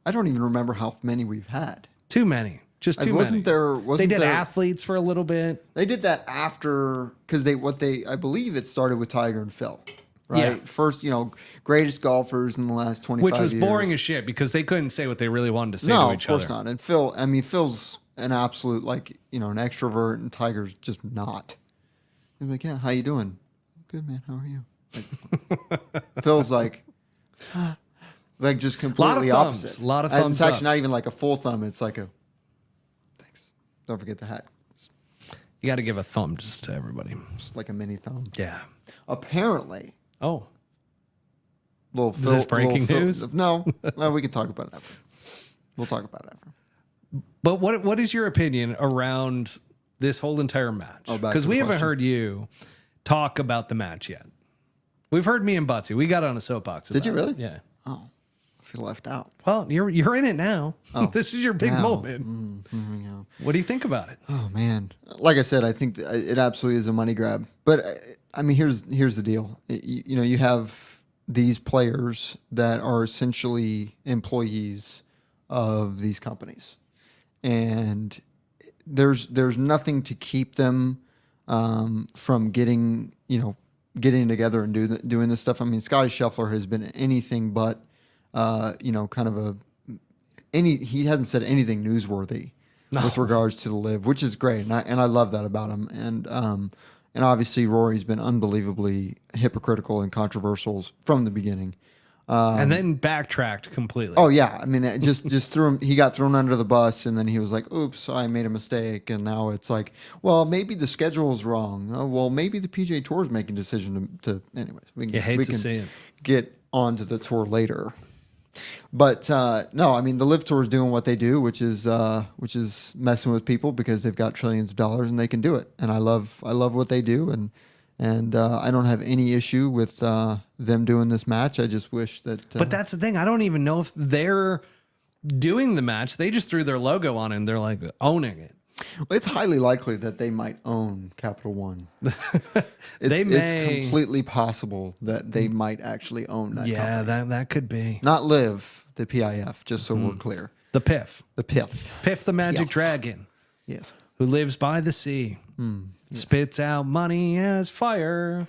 I don't even remember how many we've had. Too many. Just too many. They did athletes for a little bit. They did that after because I believe it started with Tiger and Phil, right? Yeah. First, greatest golfers in the last 25 years. Which was boring as shit because they couldn't say what they really wanted to say to each other. No, of course not. And Phil's an absolute an extrovert, and Tiger's just not. He's like, yeah, how you doing? Good, man. How are you? Like, Phil's like just completely opposite. A lot of thumbs. It's actually not even like a full thumb. It's like a thanks. Don't forget the hat. You got to give a thumb just to everybody. It's like a mini thumb. Yeah. Apparently. Oh. Is this breaking news? No. Well, we can talk about it after. We'll talk about it after. But what is your opinion around this whole entire match? Because we haven't heard you talk about the match yet. We've heard me and Butsy. We got on a soapbox. Did you really? Yeah. Oh, I feel left out. Well, you're in it now. Oh, this is your big moment. Yeah. What do you think about it? Oh man, like I said, I think it absolutely is a money grab. But I mean, here's the deal. You have these players that are essentially employees of these companies, and there's nothing to keep them from getting together and doing this stuff. I mean, Scotty Scheffler has been anything but, kind of he hasn't said anything newsworthy with regards to the LIV, which is great. And I love that about him. And obviously Rory's been unbelievably hypocritical and controversial from the beginning. And then backtracked completely. Oh yeah, I mean, just threw him. He got thrown under the bus, and then he was like, "Oops, I made a mistake." And now it's like, well, maybe the schedule is wrong. Oh, well, maybe the PGA Tour is making a decision to. Anyways, we can see it. Get onto the tour later. But no, I mean, the LIV Tour is doing what they do, which is messing with people because they've got trillions of dollars and they can do it. And I love what they do, and I don't have any issue with them doing this match. I just wish that. But that's the thing. I don't even know if they're doing the match. They just threw their logo on it and they're like owning it. It's highly likely that they might own Capital One. It's completely possible that they might actually own that. Yeah, company. that could be. Not LIV, the PIF, just so we're clear. The PIF. The PIF. PIF the Magic Dragon. Yes. Who lives by the sea. Spits out money as fire,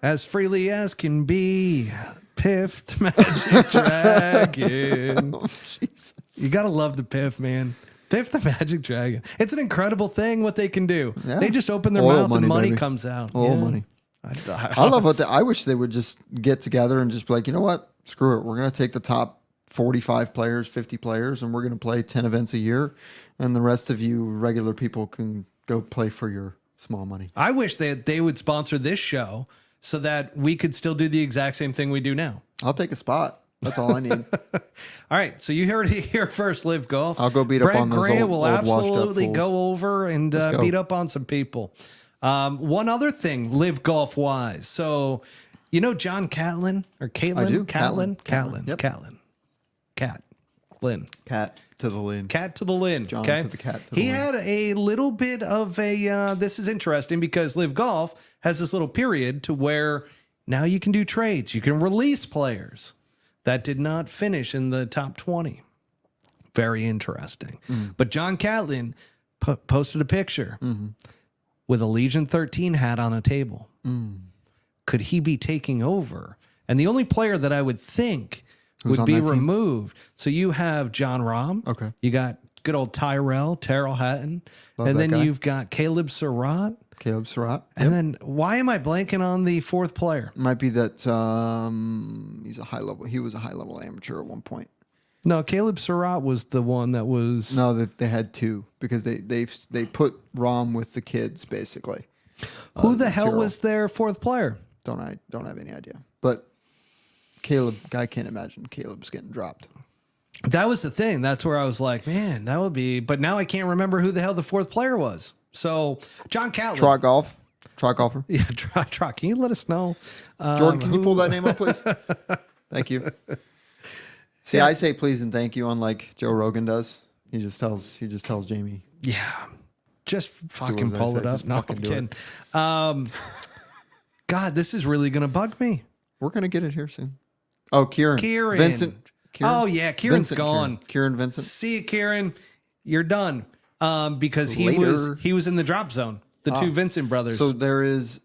as freely as can be. Piff the Magic Dragon. Oh, Jesus. You gotta love the Piff, man. Piff the Magic Dragon. It's an incredible thing what they can do. Yeah. They just open their Oil mouth and money baby. comes out. Oil money. I love what I wish they would just get together and just be like, you know what? Screw it. We're gonna take the top 45 players, 50 players, and we're gonna play 10 events a year, and the rest of you regular people can go play for your small money. I wish they would sponsor this show so that we could still do the exact same thing we do now. I'll take a spot. That's all I need. All right, so you heard it here first, LIV Golf. I'll go beat up on those Grant old will washed up absolutely fools. go over and beat up on some people. One other thing, LIV Golf wise. So, you know John Catlin or Caitlin? I do. Catlin. Yep. Catlin. Lynn. Cat to the Lynn. Cat to the Lynn. John okay. to the cat to the He Lynn. had a little bit of a. This is interesting because LIV Golf has this little period to where now you can do trades. You can release players that did not finish in the top 20. Very interesting. But John Catlin posted a picture with a Legion 13 hat on a table. Could he be taking over? And the only player that I would think would be removed. So you have John Rahm. Okay. You got good old Terrell Hatton. Love and that then guy. you've got Caleb Surratt. Caleb Surratt. And then why am I blanking on the fourth player? Might be that he's a high level. He was a high level amateur at one point. No, Caleb Surratt was the one that was. No, they had two because they put Rom with the kids basically. Who the hell Tyrrell. was their fourth player? Don't have any idea. But Caleb, I can't imagine Caleb's getting dropped. That was the thing. That's where I was like, man, that would be. But now I can't remember who the hell the fourth player was. So John Catlin. Trot golfer. Yeah, Trot. Can you let us know? Jordan, can you pull that name up, please? Thank you. See, I say please and thank you, unlike Joe Rogan does. He just tells Jamie. Yeah, just fucking as I pull say, it up. just No, I'm fucking do kidding. it. God, this is really gonna bug me. We're gonna get it here soon. Oh, Kieran. Vincent. Kieran? Oh yeah, Kieran's Vincent, gone. Kieran Vincent. See you, Kieran. You're done. Because he Later. was in the drop zone. The two Vincent brothers. So there is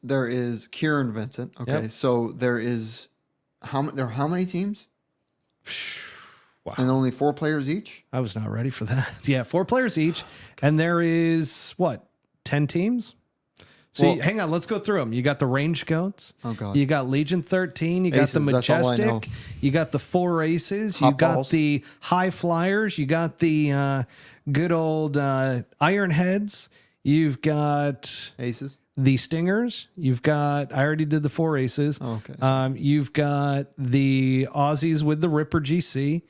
Kieran Vincent. Okay, Yep. so there are how many teams? Wow. And only 4 players each. I was not ready for that. Yeah, 4 players each, and there is what 10 teams. So hang on, let's go through them. You got the Range Goats. Oh, God. You got Legion 13. You got the Aces, that's all I know. Majestic. You got the 4 Aces. You Hot got balls. the High Flyers. You got the good old Iron Heads. You've got Aces. the Stingers. You've got, I already did the 4 Aces. Oh, okay. You've got the Aussies with the Ripper GC.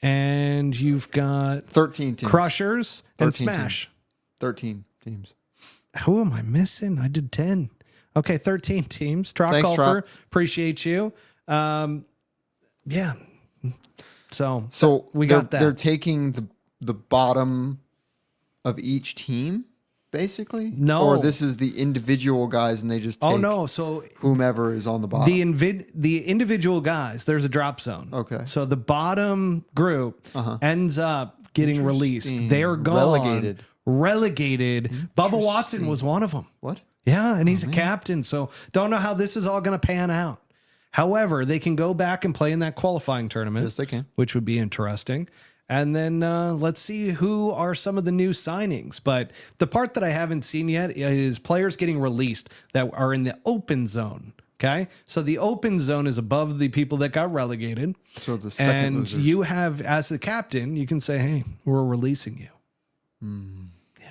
And you've got 13 teams. Crushers and 13 Smash. 13 teams. Who am I missing? I did 10. Okay, 13 teams. Trot Thanks, Golfer, Trot. appreciate you. Yeah. So we got that. They're taking the bottom of each team, basically? No. Or this is the individual guys and they just take no. So whomever is on the bottom. the individual guys, there's a drop zone. Okay. So the bottom group ends up getting released. Interesting. They're gone. Relegated. Bubba Watson was one of them. What? Yeah, and he's a captain, so don't know how this is all going to pan out. However, they can go back and play in that qualifying tournament. Yes, they can. Which would be interesting. And then let's see who are some of the new signings. But the part that I haven't seen yet is players getting released that are in the open zone. Okay, so the open zone is above the people that got relegated. So the second and losers. you have, as the captain, you can say, "Hey, we're releasing you." Yeah,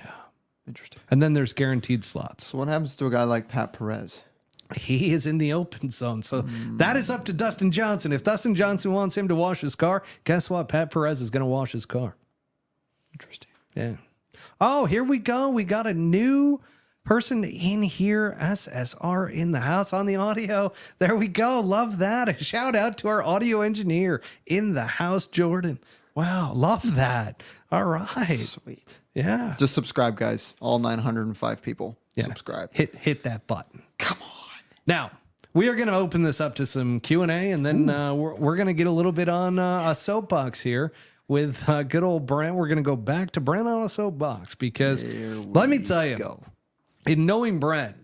Interesting. and then there's guaranteed slots. So what happens to a guy like Pat Perez? He is in the open zone, so that is up to Dustin Johnson. If Dustin Johnson wants him to wash his car, guess what? Pat Perez is going to wash his car. Interesting. Yeah. Oh, here we go. We got a new person in here, SSR in the house on the audio. There we go. Love that. A shout out to our audio engineer in the house, Jordan. Wow. Love that. All right. Sweet. Yeah. Just subscribe, guys. All 905 people. Yeah. Subscribe. Hit that button. Come on. Now, we are going to open this up to some Q&A, and then we're going to get a little bit on a soapbox here with good old Brent. We're going to go back to Brent on a soapbox because let me tell you, in knowing Brent,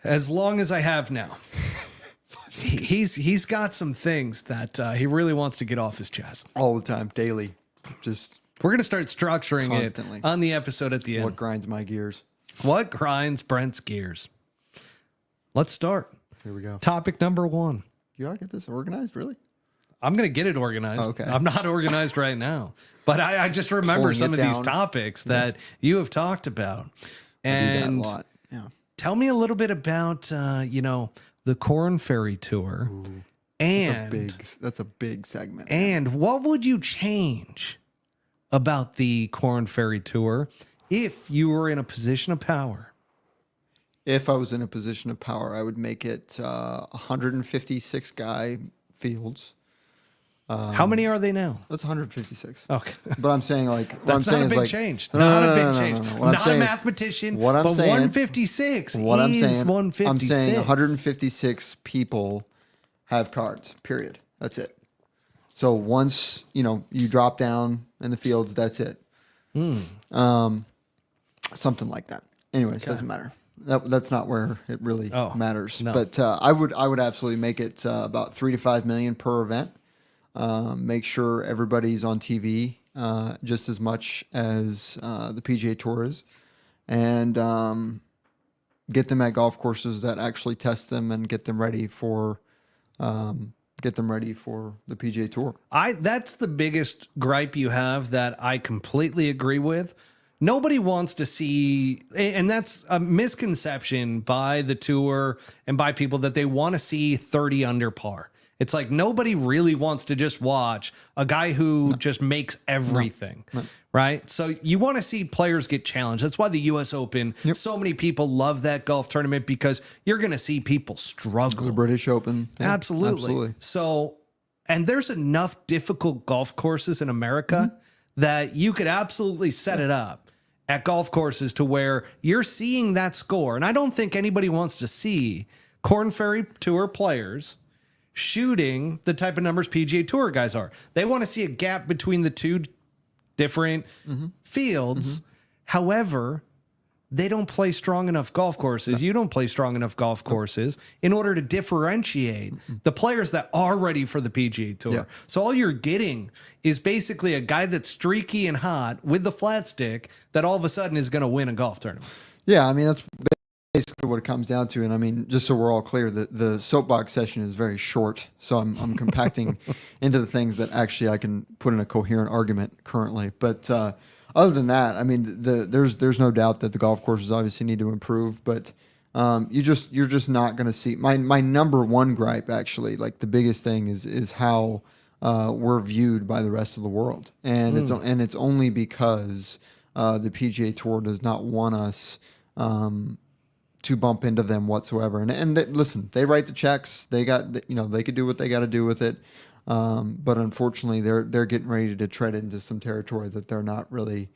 as long as I have now, he's got some things that he really wants to get off his chest. All the time, daily. Just We're going to start structuring Constantly. it on the episode at the end. what grinds my gears. What grinds Brent's gears? Let's start. Here we go. Topic number 1. You ought to get this organized, really? I'm going to get it organized. Oh, okay. I'm not organized right now, but I just remember Pulling some it of these down. topics that you have talked about. I do that And a lot. Yeah. tell me a little bit about, the Corn Ferry Tour That's a big segment. and what would you change about the Corn Ferry Tour if you were in a position of power? If I was in a position of power, I would make it 156 guy fields. How many are they now? That's 156. Okay. But I'm saying like what I'm That's saying not a is big like change. No, Not no, a no, big no, no, change. no, no. What I'm Not a saying is- mathematician. what I'm but saying- 156 What I'm is saying, 156. I'm saying 156 people have cards. Period. That's it. So once you drop down in the fields, that's it. Something like that. Anyways, doesn't matter. That's not where it really matters. no. But I would absolutely make it about 3 to 5 million per event. Make sure everybody's on TV just as much as the PGA Tour is, and get them at golf courses that actually test them and get them ready for the PGA Tour. That's the biggest gripe you have that I completely agree with. Nobody wants to see, and that's a misconception by the tour and by people that they want to see 30 under par. It's like nobody really wants to just watch a guy who just makes everything, right? So you want to see players get challenged. That's why the U.S. Open, so many people love that golf tournament because you're going to see people struggle. The British Open. Yeah, Absolutely. So, and there's enough difficult golf courses in America that you could absolutely set it up at golf courses to where you're seeing that score. And I don't think anybody wants to see Corn Ferry Tour players shooting the type of numbers PGA Tour guys are. They want to see a gap between the two different fields. However, they don't play strong enough golf courses. You don't play strong enough golf courses in order to differentiate the players that are ready for the PGA Tour. Yeah. So all you're getting is basically a guy that's streaky and hot with the flat stick that all of a sudden is going to win a golf tournament. Yeah, I mean, that's basically what it comes down to. And I mean, just so we're all clear, the soapbox session is very short. So I'm compacting into the things that actually I can put in a coherent argument currently. But other than that, I mean, there's no doubt that the golf courses obviously need to improve. But you're just not going to see my number one gripe, actually, like the biggest thing is how we're viewed by the rest of the world. And it's only because the PGA Tour does not want us to bump into them whatsoever. And listen, they write the checks. They got, they could do what they got to do with it. But unfortunately, they're getting ready to tread into some territory that they're not really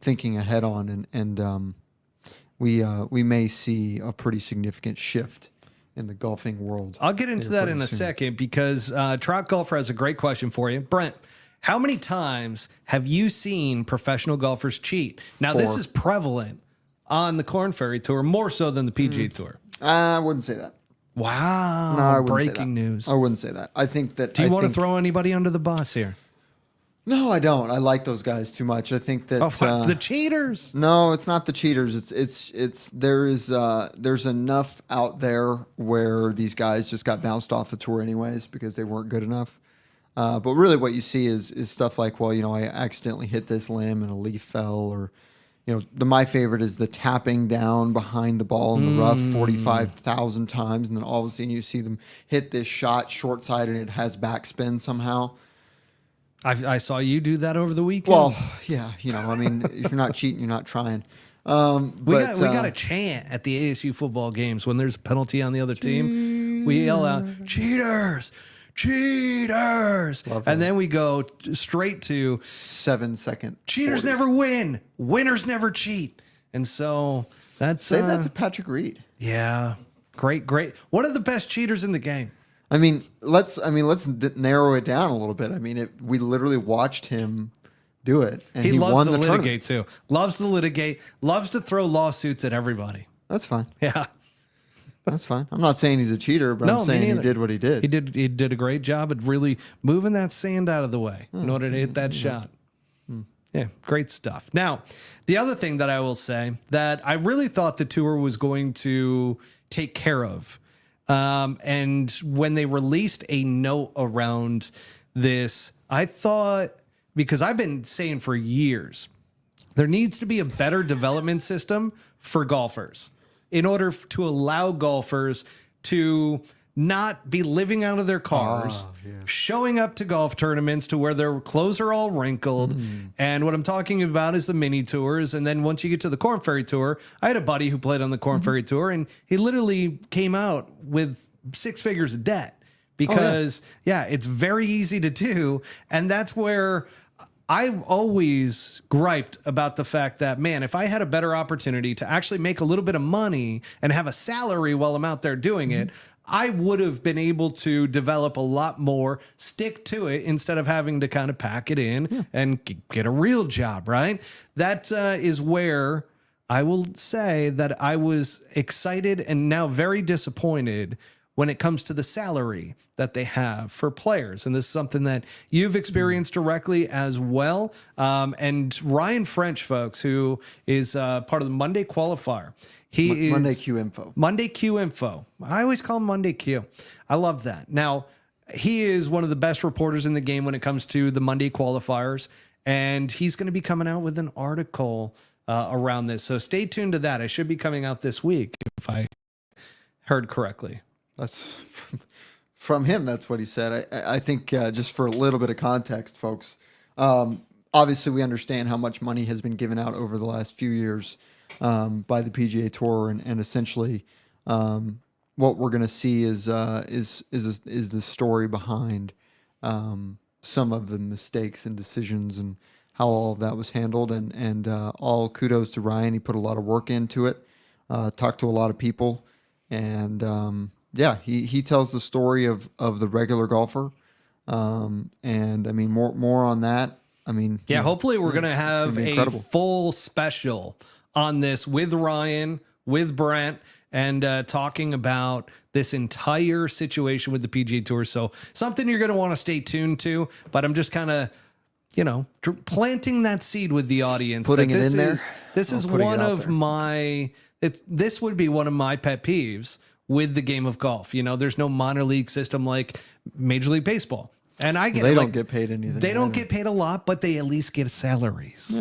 thinking ahead on, and we may see a pretty significant shift in the golfing world. I'll get into that in a second because Trout Golfer has a great question for you, Brent. How many times have you seen professional golfers cheat? Now, this is prevalent on the Korn Ferry Tour, more so than the PGA Tour. I wouldn't say that. Wow. No, I wouldn't say Breaking that. news. I wouldn't say that. I think that. Do you want to throw anybody under the bus here? No, I don't. I like those guys too much. I think that the cheaters. No, it's not the cheaters. There's enough out there where these guys just got bounced off the tour anyways because they weren't good enough. But really, what you see is stuff like, well, I accidentally hit this limb and a leaf fell, or my favorite is the tapping down behind the ball in the rough 45,000 times, and then all of a sudden you see them hit this shot short side and it has backspin somehow. I saw you do that over the weekend. Well, yeah, if you're not cheating, you're not trying. We got a chant at the ASU football games when there's a penalty on the other team. We yell out, "Cheaters, cheaters!" And then we go straight to 7-second. Cheaters never win. Winners never cheat. And so that's say that to Patrick Reed. Yeah, great. One of the best cheaters in the game. Let's narrow it down a little bit. We literally watched him do it, and he loves won to the litigate tournament. too. Loves to litigate. Loves to throw lawsuits at everybody. That's fine. Yeah, that's fine. I'm not saying he's a cheater, but I'm saying he did what he did. He did a great job at really moving that sand out of the way in order to hit that shot. Yeah, great stuff. Now, the other thing that I will say that I really thought the tour was going to take care of. And when they released a note around this, I thought, because I've been saying for years, there needs to be a better development system for golfers in order to allow golfers to not be living out of their cars, showing up to golf tournaments to where their clothes are all wrinkled. And what I'm talking about is the mini tours. And then once you get to the Korn Ferry Tour, I had a buddy who played on the Korn Ferry Tour, and he literally came out with 6 figures of debt because, it's very easy to do. And that's where I've always griped about the fact that, man, if I had a better opportunity to actually make a little bit of money and have a salary while I'm out there doing it, I would have been able to develop a lot more, stick to it instead of having to kind of pack it in and get a real job, right? That is where I will say that I was excited and now very disappointed when it comes to the salary that they have for players. And this is something that you've experienced directly as well. And Ryan French, folks, who is part of the Monday qualifier. He is Monday Q Info. Monday Q Info. I always call him Monday Q. I love that. Now, he is one of the best reporters in the game when it comes to the Monday qualifiers. And he's going to be coming out with an article around this. So stay tuned to that. It should be coming out this week, if I heard correctly. That's from him. That's what he said. I think just for a little bit of context, folks, obviously we understand how much money has been given out over the last few years by the PGA Tour, and essentially what we're going to see is the story behind some of the mistakes and decisions and how all of that was handled. And all kudos to Ryan. He put a lot of work into it, talked to a lot of people, and he tells the story of the regular golfer. And more on that. Hopefully we're going to have a full special on this with Ryan, with Brent, and talking about this entire situation with the PGA Tour. So something you're going to want to stay tuned to, but I'm just kind of, planting that seed with the audience. Putting it in there. This is one of my, this would be one of my pet peeves with the game of golf. There's no minor league system like Major League Baseball. And I get they don't get paid anything. They don't get paid a lot, but they at least get salaries.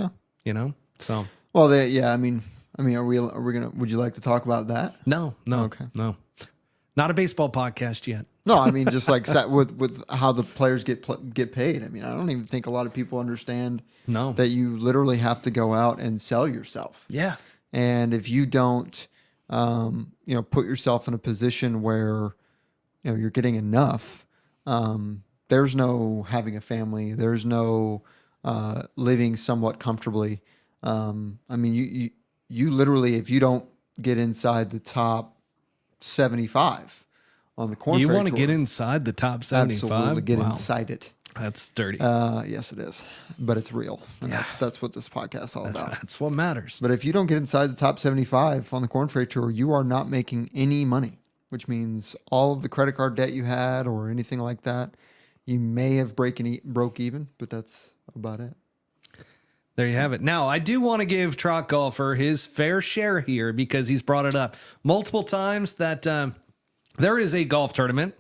Yeah. So well, are we gonna? Would you like to talk about that? No. Okay. No. Not a baseball podcast yet. No, just like with how the players get paid. I don't even think a lot of people understand that you literally have to go out and sell yourself. Yeah. And if you don't, put yourself in a position where, you're getting enough, there's no having a family. There's no living somewhat comfortably. You literally, if you don't get inside the top 75 on the Korn Ferry Tour, you want to Tour, get inside the top 75? Absolutely, get inside it. That's dirty. Yes, it is, but it's real, and that's what this podcast is all about. That's what matters. But if you don't get inside the top 75 on the Corn Ferry Tour, you are not making any money, which means all of the credit card debt you had or anything like that, you may have broke even, but that's about it. There you have it. Now, I do want to give Trot Golfer his fair share here because he's brought it up multiple times that there is a golf tournament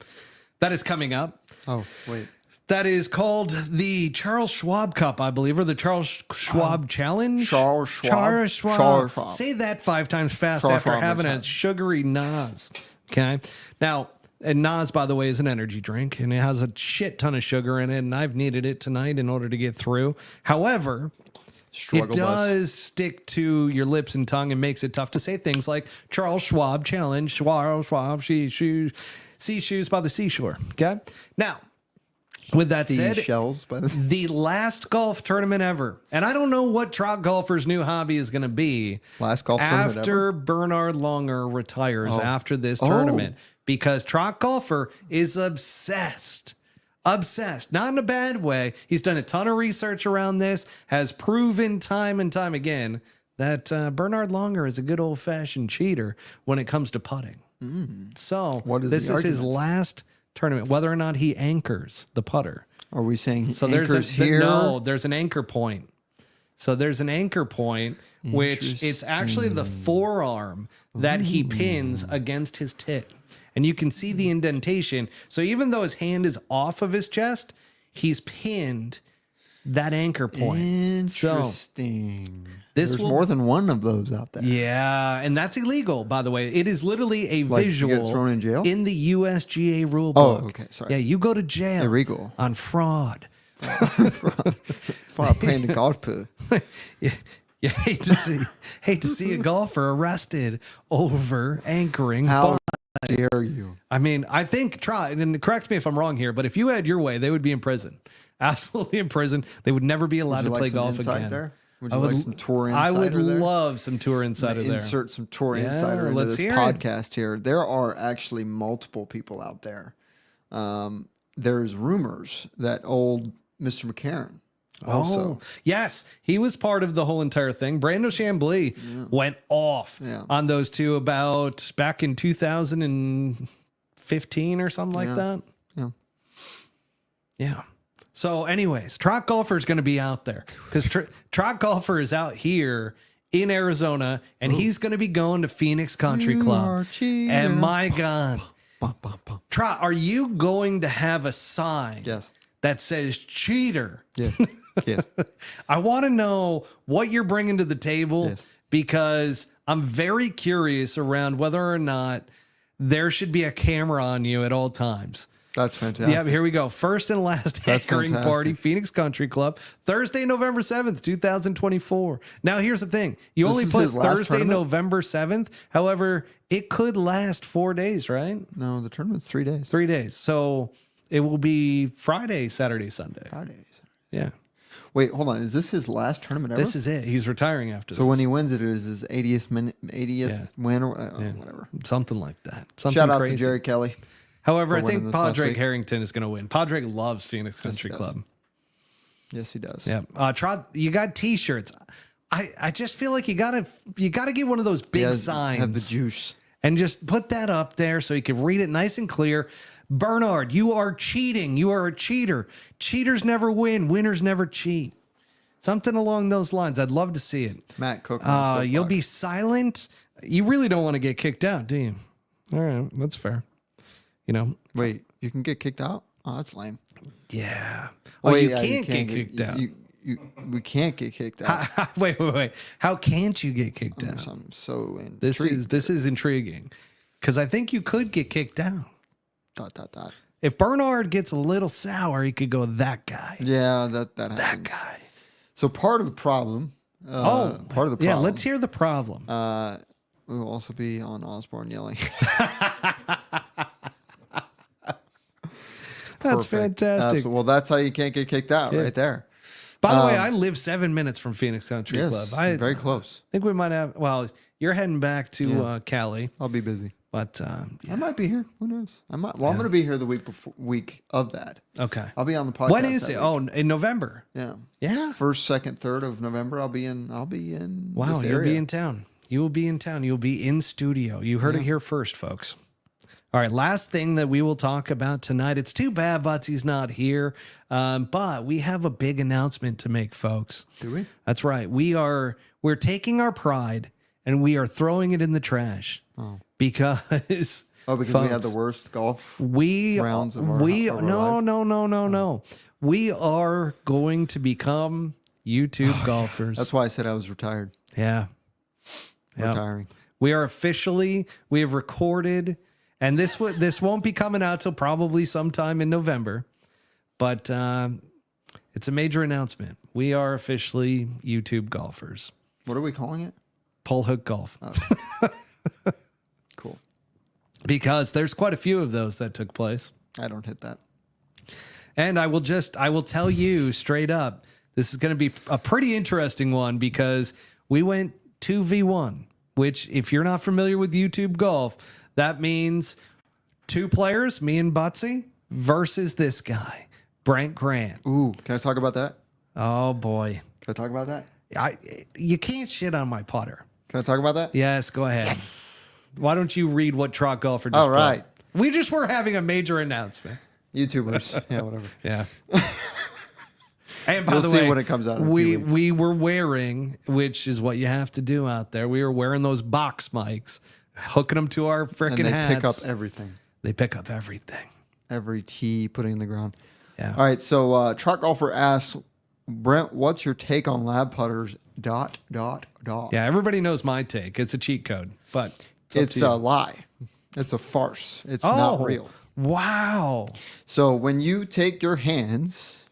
that is coming up. Oh, wait. That is called the Charles Schwab Cup, I believe, or the Charles Schwab Challenge. Charles Schwab. Charles Schwab. Charles Schwab. Say that 5 times fast Charles after Schwab having a makes sugary Nas. Okay. Now, and Nas, by the way, is an energy drink, and it has a shit ton of sugar in it, and I've needed it tonight in order to get through. However, it does stick to your lips and tongue and makes it tough to say things like Charles Schwab Challenge, Charles Schwab sea shoes by the seashore. Okay. Now, with that said, the last golf tournament ever, and I don't know what Trot Golfer's new hobby is going to be. Last golf tournament after ever? Bernhard Langer retires after this tournament, because Trot Golfer is obsessed. Obsessed, not in a bad way. He's done a ton of research around this, has proven time and time again that Bernhard Langer is a good old-fashioned cheater when it comes to putting. So this is his last tournament, whether or not he anchors the putter. Are we saying he anchors here? No, there's an anchor point. So there's an anchor point, which it's actually the forearm that he pins against his tit. And you can see the indentation. So even though his hand is off of his chest, he's pinned that anchor point. Interesting. So There's more than one of those out there. Yeah, and that's illegal, by the way. It is literally a visual you get thrown in jail? In the USGA rule book. Oh, okay, sorry. Yeah, you go to jail Illegal. on fraud. For playing the golf pool. You hate to see a golfer arrested over anchoring. How dare you? I mean, I think try and correct me if I'm wrong here, but if you had your way, they would be in prison. Absolutely in prison. They would never be allowed to play golf again. There? Would you like some tour insider I would there? love some tour insider there. Insert some tour insider into this podcast here. There are actually multiple people out there. There's rumors that old Mr. McCarron also. Yes, he was part of the whole entire thing. Brando Chambly went off on those two about back in 2015 or something like that. Yeah. Yeah. So anyways, Trot Golfer is going to be out there because Trot Golfer is out here in Arizona and he's going to be going to Phoenix Country Club. And my God, Trot, are you going to have a sign that says cheater? Yes. Yes. I want to know what you're bringing to the table because I'm very curious around whether or not there should be a camera on you at all times. That's fantastic. Yeah, here we go. First and last anchoring party, Phoenix Country Club, Thursday, November 7th, 2024. Now, here's the thing. You only put Thursday, November 7th. However, it could last 4 days, right? No, the tournament's 3 days. 3 days. So it will be Friday, Saturday, Sunday. Friday. Yeah. Wait, hold on. Is this his last tournament ever? This is it. He's retiring after this. So when he wins it, it is his 80th win or whatever. Something like that. Something Shout out crazy. to Jerry Kelly. However, I think Padraig Harrington is going to win. Padraig loves Phoenix Country Club. Yes, he does. Yeah. Trot, you got T-shirts. I just feel like you gotta get one of those big signs. Have the juice. And just put that up there so you can read it nice and clear. Bernhard, you are cheating. You are a cheater. Cheaters never win. Winners never cheat. Something along those lines. I'd love to see it. Matt Cook. You'll be silent. You really don't want to get kicked out, do you? All right, that's fair. You know. Wait, you can get kicked out? Oh, that's lame. Yeah. Oh, you can't get kicked out. We can't get kicked out. Wait. How can't you get kicked out? I'm so intrigued. This is intriguing because I think you could get kicked out. ... If Bernhard gets a little sour, he could go that guy. Yeah, that happens. That guy. So part of the problem. Part of the problem. Yeah, let's hear the problem. We'll also be on Osborne yelling. That's fantastic. Well, that's how you can't get kicked out right there. By the way, I live 7 minutes from Phoenix Country Club. Very close. I think we might have. Well, you're heading back to Cali. I'll be busy. But I might be here. Who knows? I might. Well, I'm going to be here the week of that. Okay. I'll be on the podcast. When is it? Week. Oh, in November. Yeah. Yeah. 1st, 2nd, 3rd of November. I'll be in. Wow, this you'll area. be in town. You will be in town. You'll be in studio. You heard it here first, folks. All right, last thing that we will talk about tonight. It's too bad Butsy's not here, but we have a big announcement to make, folks. Do we? That's right. We're taking our pride and we are throwing it in the trash. Oh. Because Because folks, we had the worst golf rounds of our no. We are going to become YouTube golfers. That's why I said I was retired. Yeah. Yep. Retiring. We have recorded, and this won't be coming out till probably sometime in November, but it's a major announcement. We are officially YouTube golfers. What are we calling it? Pole hook golf. Oh. Cool. Because there's quite a few of those that took place. I don't hit that. And I will tell you straight up, this is going to be a pretty interesting one because we went 2v1, which if you're not familiar with YouTube golf, that means 2 players, me and Butsy, versus this guy, Brent Grant. Ooh, can I talk about that? Oh boy. Can I talk about that? You can't shit on my putter. Can I talk about that? Yes, go ahead. Yes. Why don't you read what Trot Golfer just All right. put? We just were having a major announcement. YouTubers. Yeah, whatever. Yeah. And by You'll the see way, when it comes out in a few weeks. we were wearing, which is what you have to do out there. We were wearing those box mics, hooking them to our freaking And they hats. pick up everything. They pick up everything. Every tee putting in the ground. Yeah. All right. So Truck Golfer asks, Brent, what's your take on lab putters? ... Yeah, everybody knows my take. It's a cheat code, but it's a lie. It's a farce. It's not real. Wow. So when you take your hands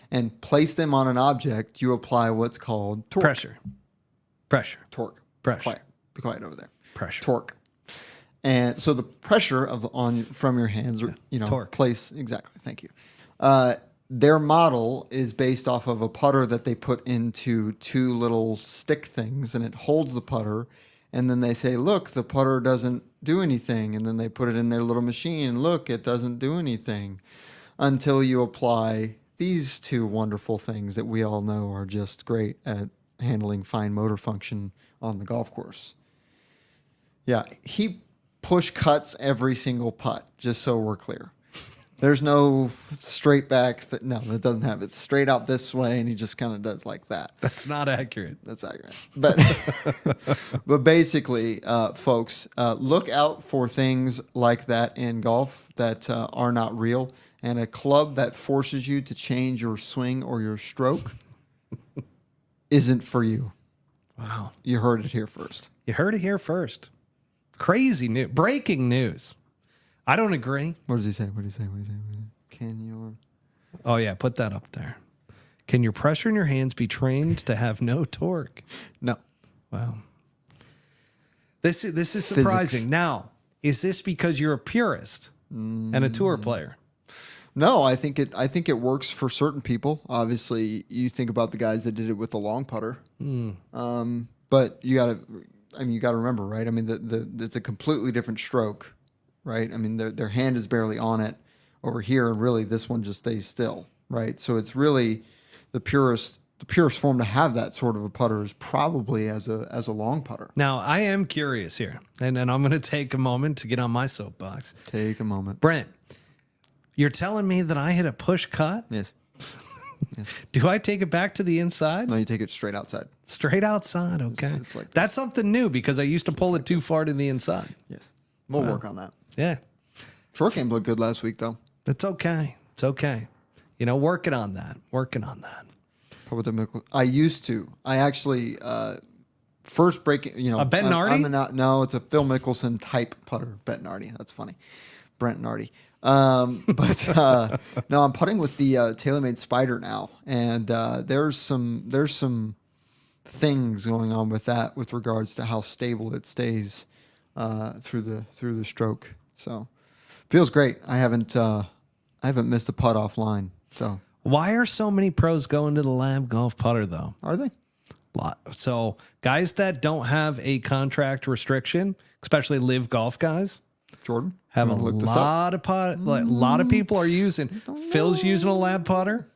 and place them on an object, you apply what's called torque. Pressure. Torque. Pressure. Be quiet over there. Pressure. Torque. And so the pressure from your hands, torque. place exactly. Thank you. Their model is based off of a putter that they put into 2 little stick things, and it holds the putter. And then they say, "Look, the putter doesn't do anything." And then they put it in their little machine, and look, it doesn't do anything, until you apply these 2 wonderful things that we all know are just great at handling fine motor function on the golf course. Yeah, he push cuts every single putt, just so we're clear. There's no straight back. No, it doesn't have it straight out this way, and he just kind of does like that. That's not accurate. That's accurate. But but basically, folks, look out for things like that in golf that are not real, and a club that forces you to change your swing or your stroke isn't for you. Wow. You heard it here first. You heard it here first. Crazy news. Breaking news. I don't agree. What does he say? What does he say? Can your... Oh, yeah. Put that up there. Can your pressure in your hands be trained to have no torque? No. Wow. This is surprising. Physics. Now, is this because you're a purist and a tour player? No, I think it works for certain people. Obviously, you think about the guys that did it with the long putter. But you got to remember, right? I mean, it's a completely different stroke, right? I mean, their hand is barely on it over here, and really this one just stays still, right? So it's really the purest form to have that sort of a putter is probably as a long putter. Now, I am curious here, and I'm going to take a moment to get on my soapbox. Take a moment. Brent, you're telling me that I hit a push cut? Yes. Yes. Do I take it back to the inside? No, you take it straight outside. Straight outside, okay. It's like this. That's something new because I used to pull it too far to the inside. Yes. We'll work on that. Yeah. Short game looked good last week, though. It's okay. It's okay. Working on that. Probably the I used to. I actually first breaking. A Bettinardi? No, it's a Phil Mickelson type putter. Bettinardi. That's funny. Brent Nardi. But no, I'm putting with the TaylorMade Spider now, and there's some things going on with that with regards to how stable it stays through the stroke. So feels great. I haven't missed a putt offline. So why are so many pros going to the LIV Golf putter though? are they? So guys that don't have a contract restriction, especially LIV Golf guys, Jordan, have you a wanna look this up? lot of lot of people are using. Phil's using a lab putter.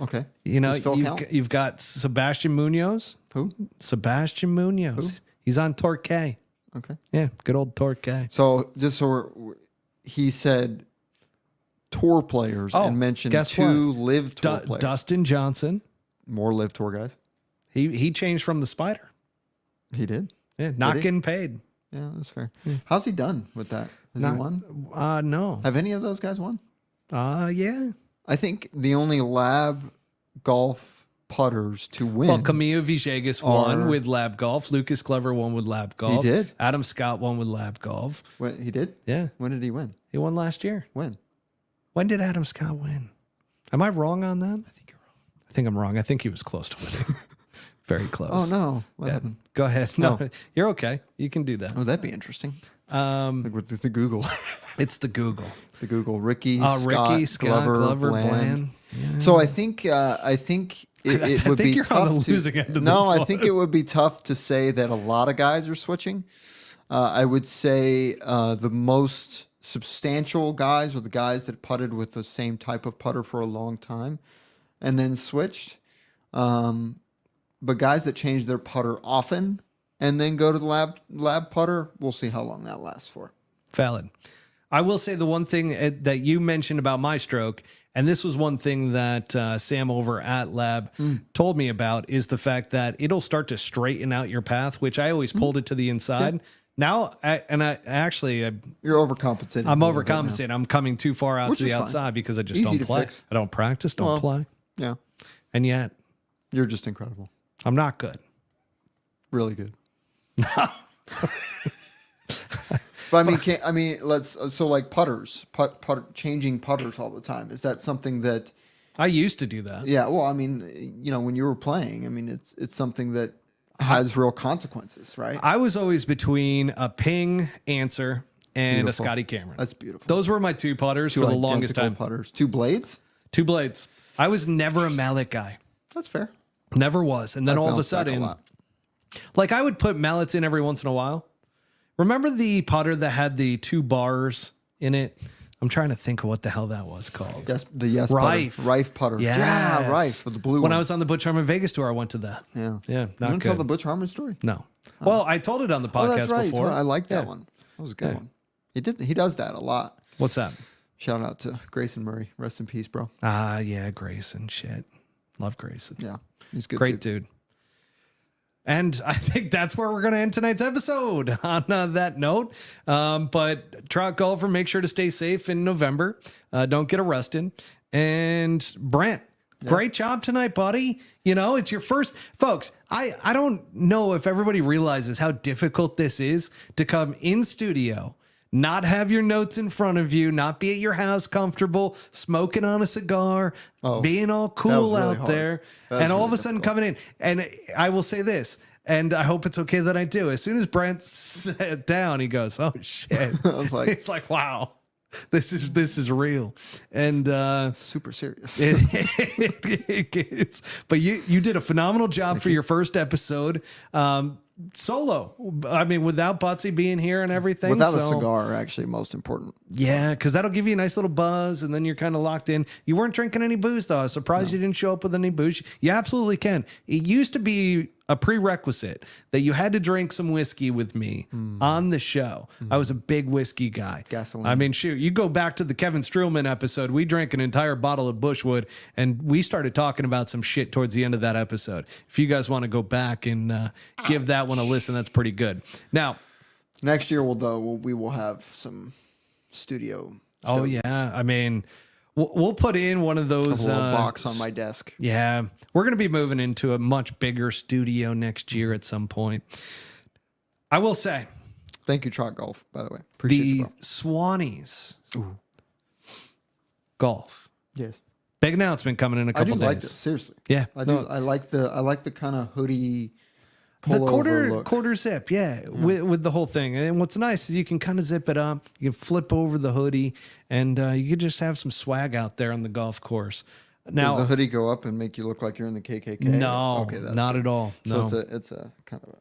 Okay. You know, Does Phil count? you've got Sebastian Munoz. Who? Sebastian Munoz. He's on Torquay. Okay. Yeah, good old Torquay. So just he said tour players and mentioned guess two what? LIV tour players. Dustin Johnson. More LIV tour guys. He changed from the Spider. He did. Yeah, not he? getting paid. Yeah, that's fair. How's he done with that? Has he won? No. Have any of those guys won? Yeah. I think the only lab golf putters to win. Well, Camilo Villegas won with Lab Golf. Lucas Glover won with Lab Golf. He did? Adam Scott won with Lab Golf. He did? Yeah. When did he win? He won last year. When? When did Adam Scott win? Am I wrong on that? I think you're wrong. I think I'm wrong. I think he was close to winning. Very close. Oh, no. What Yeah. happened? Go ahead. No, you're okay. You can do that. Oh, that'd be interesting. It's the Google. It's the Google. The Google. Ricky, Scott, Glover, Bland. Yeah. So I think it would be you're tough on the to, losing end of no, this I think it would be tough to say that a lot of guys are switching. I would say the most substantial guys are the guys that putted with the same type of putter for a long time and then switched. But guys that change their putter often and then go to the lab putter, we'll see how long that lasts for. Valid. I will say the one thing that you mentioned about my stroke, and this was one thing that Sam over at Lab told me about, is the fact that it'll start to straighten out your path, which I always pulled it to the inside. Yeah. Now, you're overcompensating. I'm overcompensating. I'm coming too far out to the outside fine. because I just Easy don't play. fix. I don't practice, don't play. Yeah. And yet, you're just incredible. I'm not good. Really good. But so like putters, changing putters all the time. Is that something that I used to do that? Yeah. Well, I mean, when you were playing, I mean, it's something that has real consequences, right? I was always between a ping answer and a Scotty Cameron. That's beautiful. Those were my two putters for the longest time. Putters. Two blades? Two blades. I was never a mallet guy. That's fair. Never was. And then all of a sudden, like I would put mallets in every once in a while. Remember the putter that had the two bars in it? I'm trying to think of what the hell that was called. Rife putter. Yes. Yeah, Rife with the blue one. When I was on the Butch Harmon Vegas tour, I went to that. Yeah. Yeah, you want to tell the Butch Harmon story? No. Well, I told it on the podcast before. I like that one. That was a good one. He does that a lot. What's that? Shout out to Grayson Murray. Rest in peace, bro. Yeah, Grayson. Shit. Love Grayson. Yeah. He's good. Great dude. And I think that's where we're going to end tonight's episode on that note. But Trout Golfer, make sure to stay safe in November. Don't get arrested. And Brent, great job tonight, buddy. It's your first. Folks, I don't know if everybody realizes how difficult this is to come in studio, not have your notes in front of you, not be at your house comfortable, smoking on a cigar, being all cool really out there, and all of a sudden coming in. And I will say this, and I hope it's okay that I do. As soon as Brent sat down, he goes, "Oh shit!" I was like, "It's like wow, this is real," and super serious. But you did a phenomenal job for your first episode. Solo. I mean, without Butsy being here and everything. Without a cigar, actually, most important. Yeah, because that'll give you a nice little buzz, and then you're kind of locked in. You weren't drinking any booze, though. I was surprised you didn't show up with any booze. You absolutely can. It used to be a prerequisite that you had to drink some whiskey with me on the show. I was a big whiskey guy. Gasoline. I mean, shoot, you go back to the Kevin Streelman episode. We drank an entire bottle of Bushwood, and we started talking about some shit towards the end of that episode. If you guys want to go back and give that one a listen, that's pretty good. Now, next year we will have some studio. Oh yeah, I mean, we'll put in one of those box on my desk. Yeah, we're going to be moving into a much bigger studio next year at some point. I will say, thank you, Trot Golf. By the way, appreciate the you, bro. Swannies golf. Yes, big announcement coming in a couple days. I like this, seriously. Yeah, I do. I like the kind of hoodie. The quarter zip, with the whole thing. And what's nice is you can kind of zip it up. You can flip over the hoodie, and you can just have some swag out there on the golf course. Now, does the hoodie go up and make you look like you're in the KKK? no, Okay, that's not good. at all. No. So it's a kind of a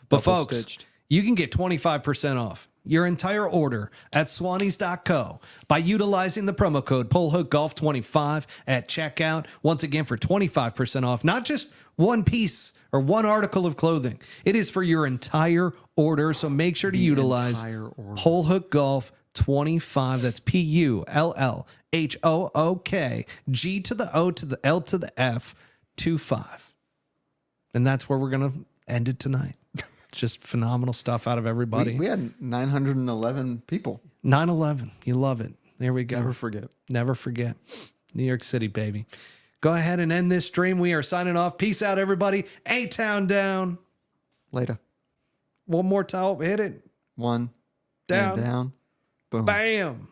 But double folks, stitched. you can get 25% off your entire order at Swannies.co by utilizing the promo code PullHookGolf25 at checkout. Once again, for 25% off, not just one piece or one article of clothing. It is for your entire order. So make sure to utilize entire order. PullHookGolf25. That's PULLHOOK G to the O to the L to the F 25. And that's where we're going to end it tonight. Just phenomenal stuff out of everybody. We had 911 people. 9/11. You love it. There we go. Never forget. Never forget. New York City, baby. Go ahead and end this stream. We are signing off. Peace out, everybody. A-Town down. Later. One more time. Hit it. One. Down. And down. Boom. Bam.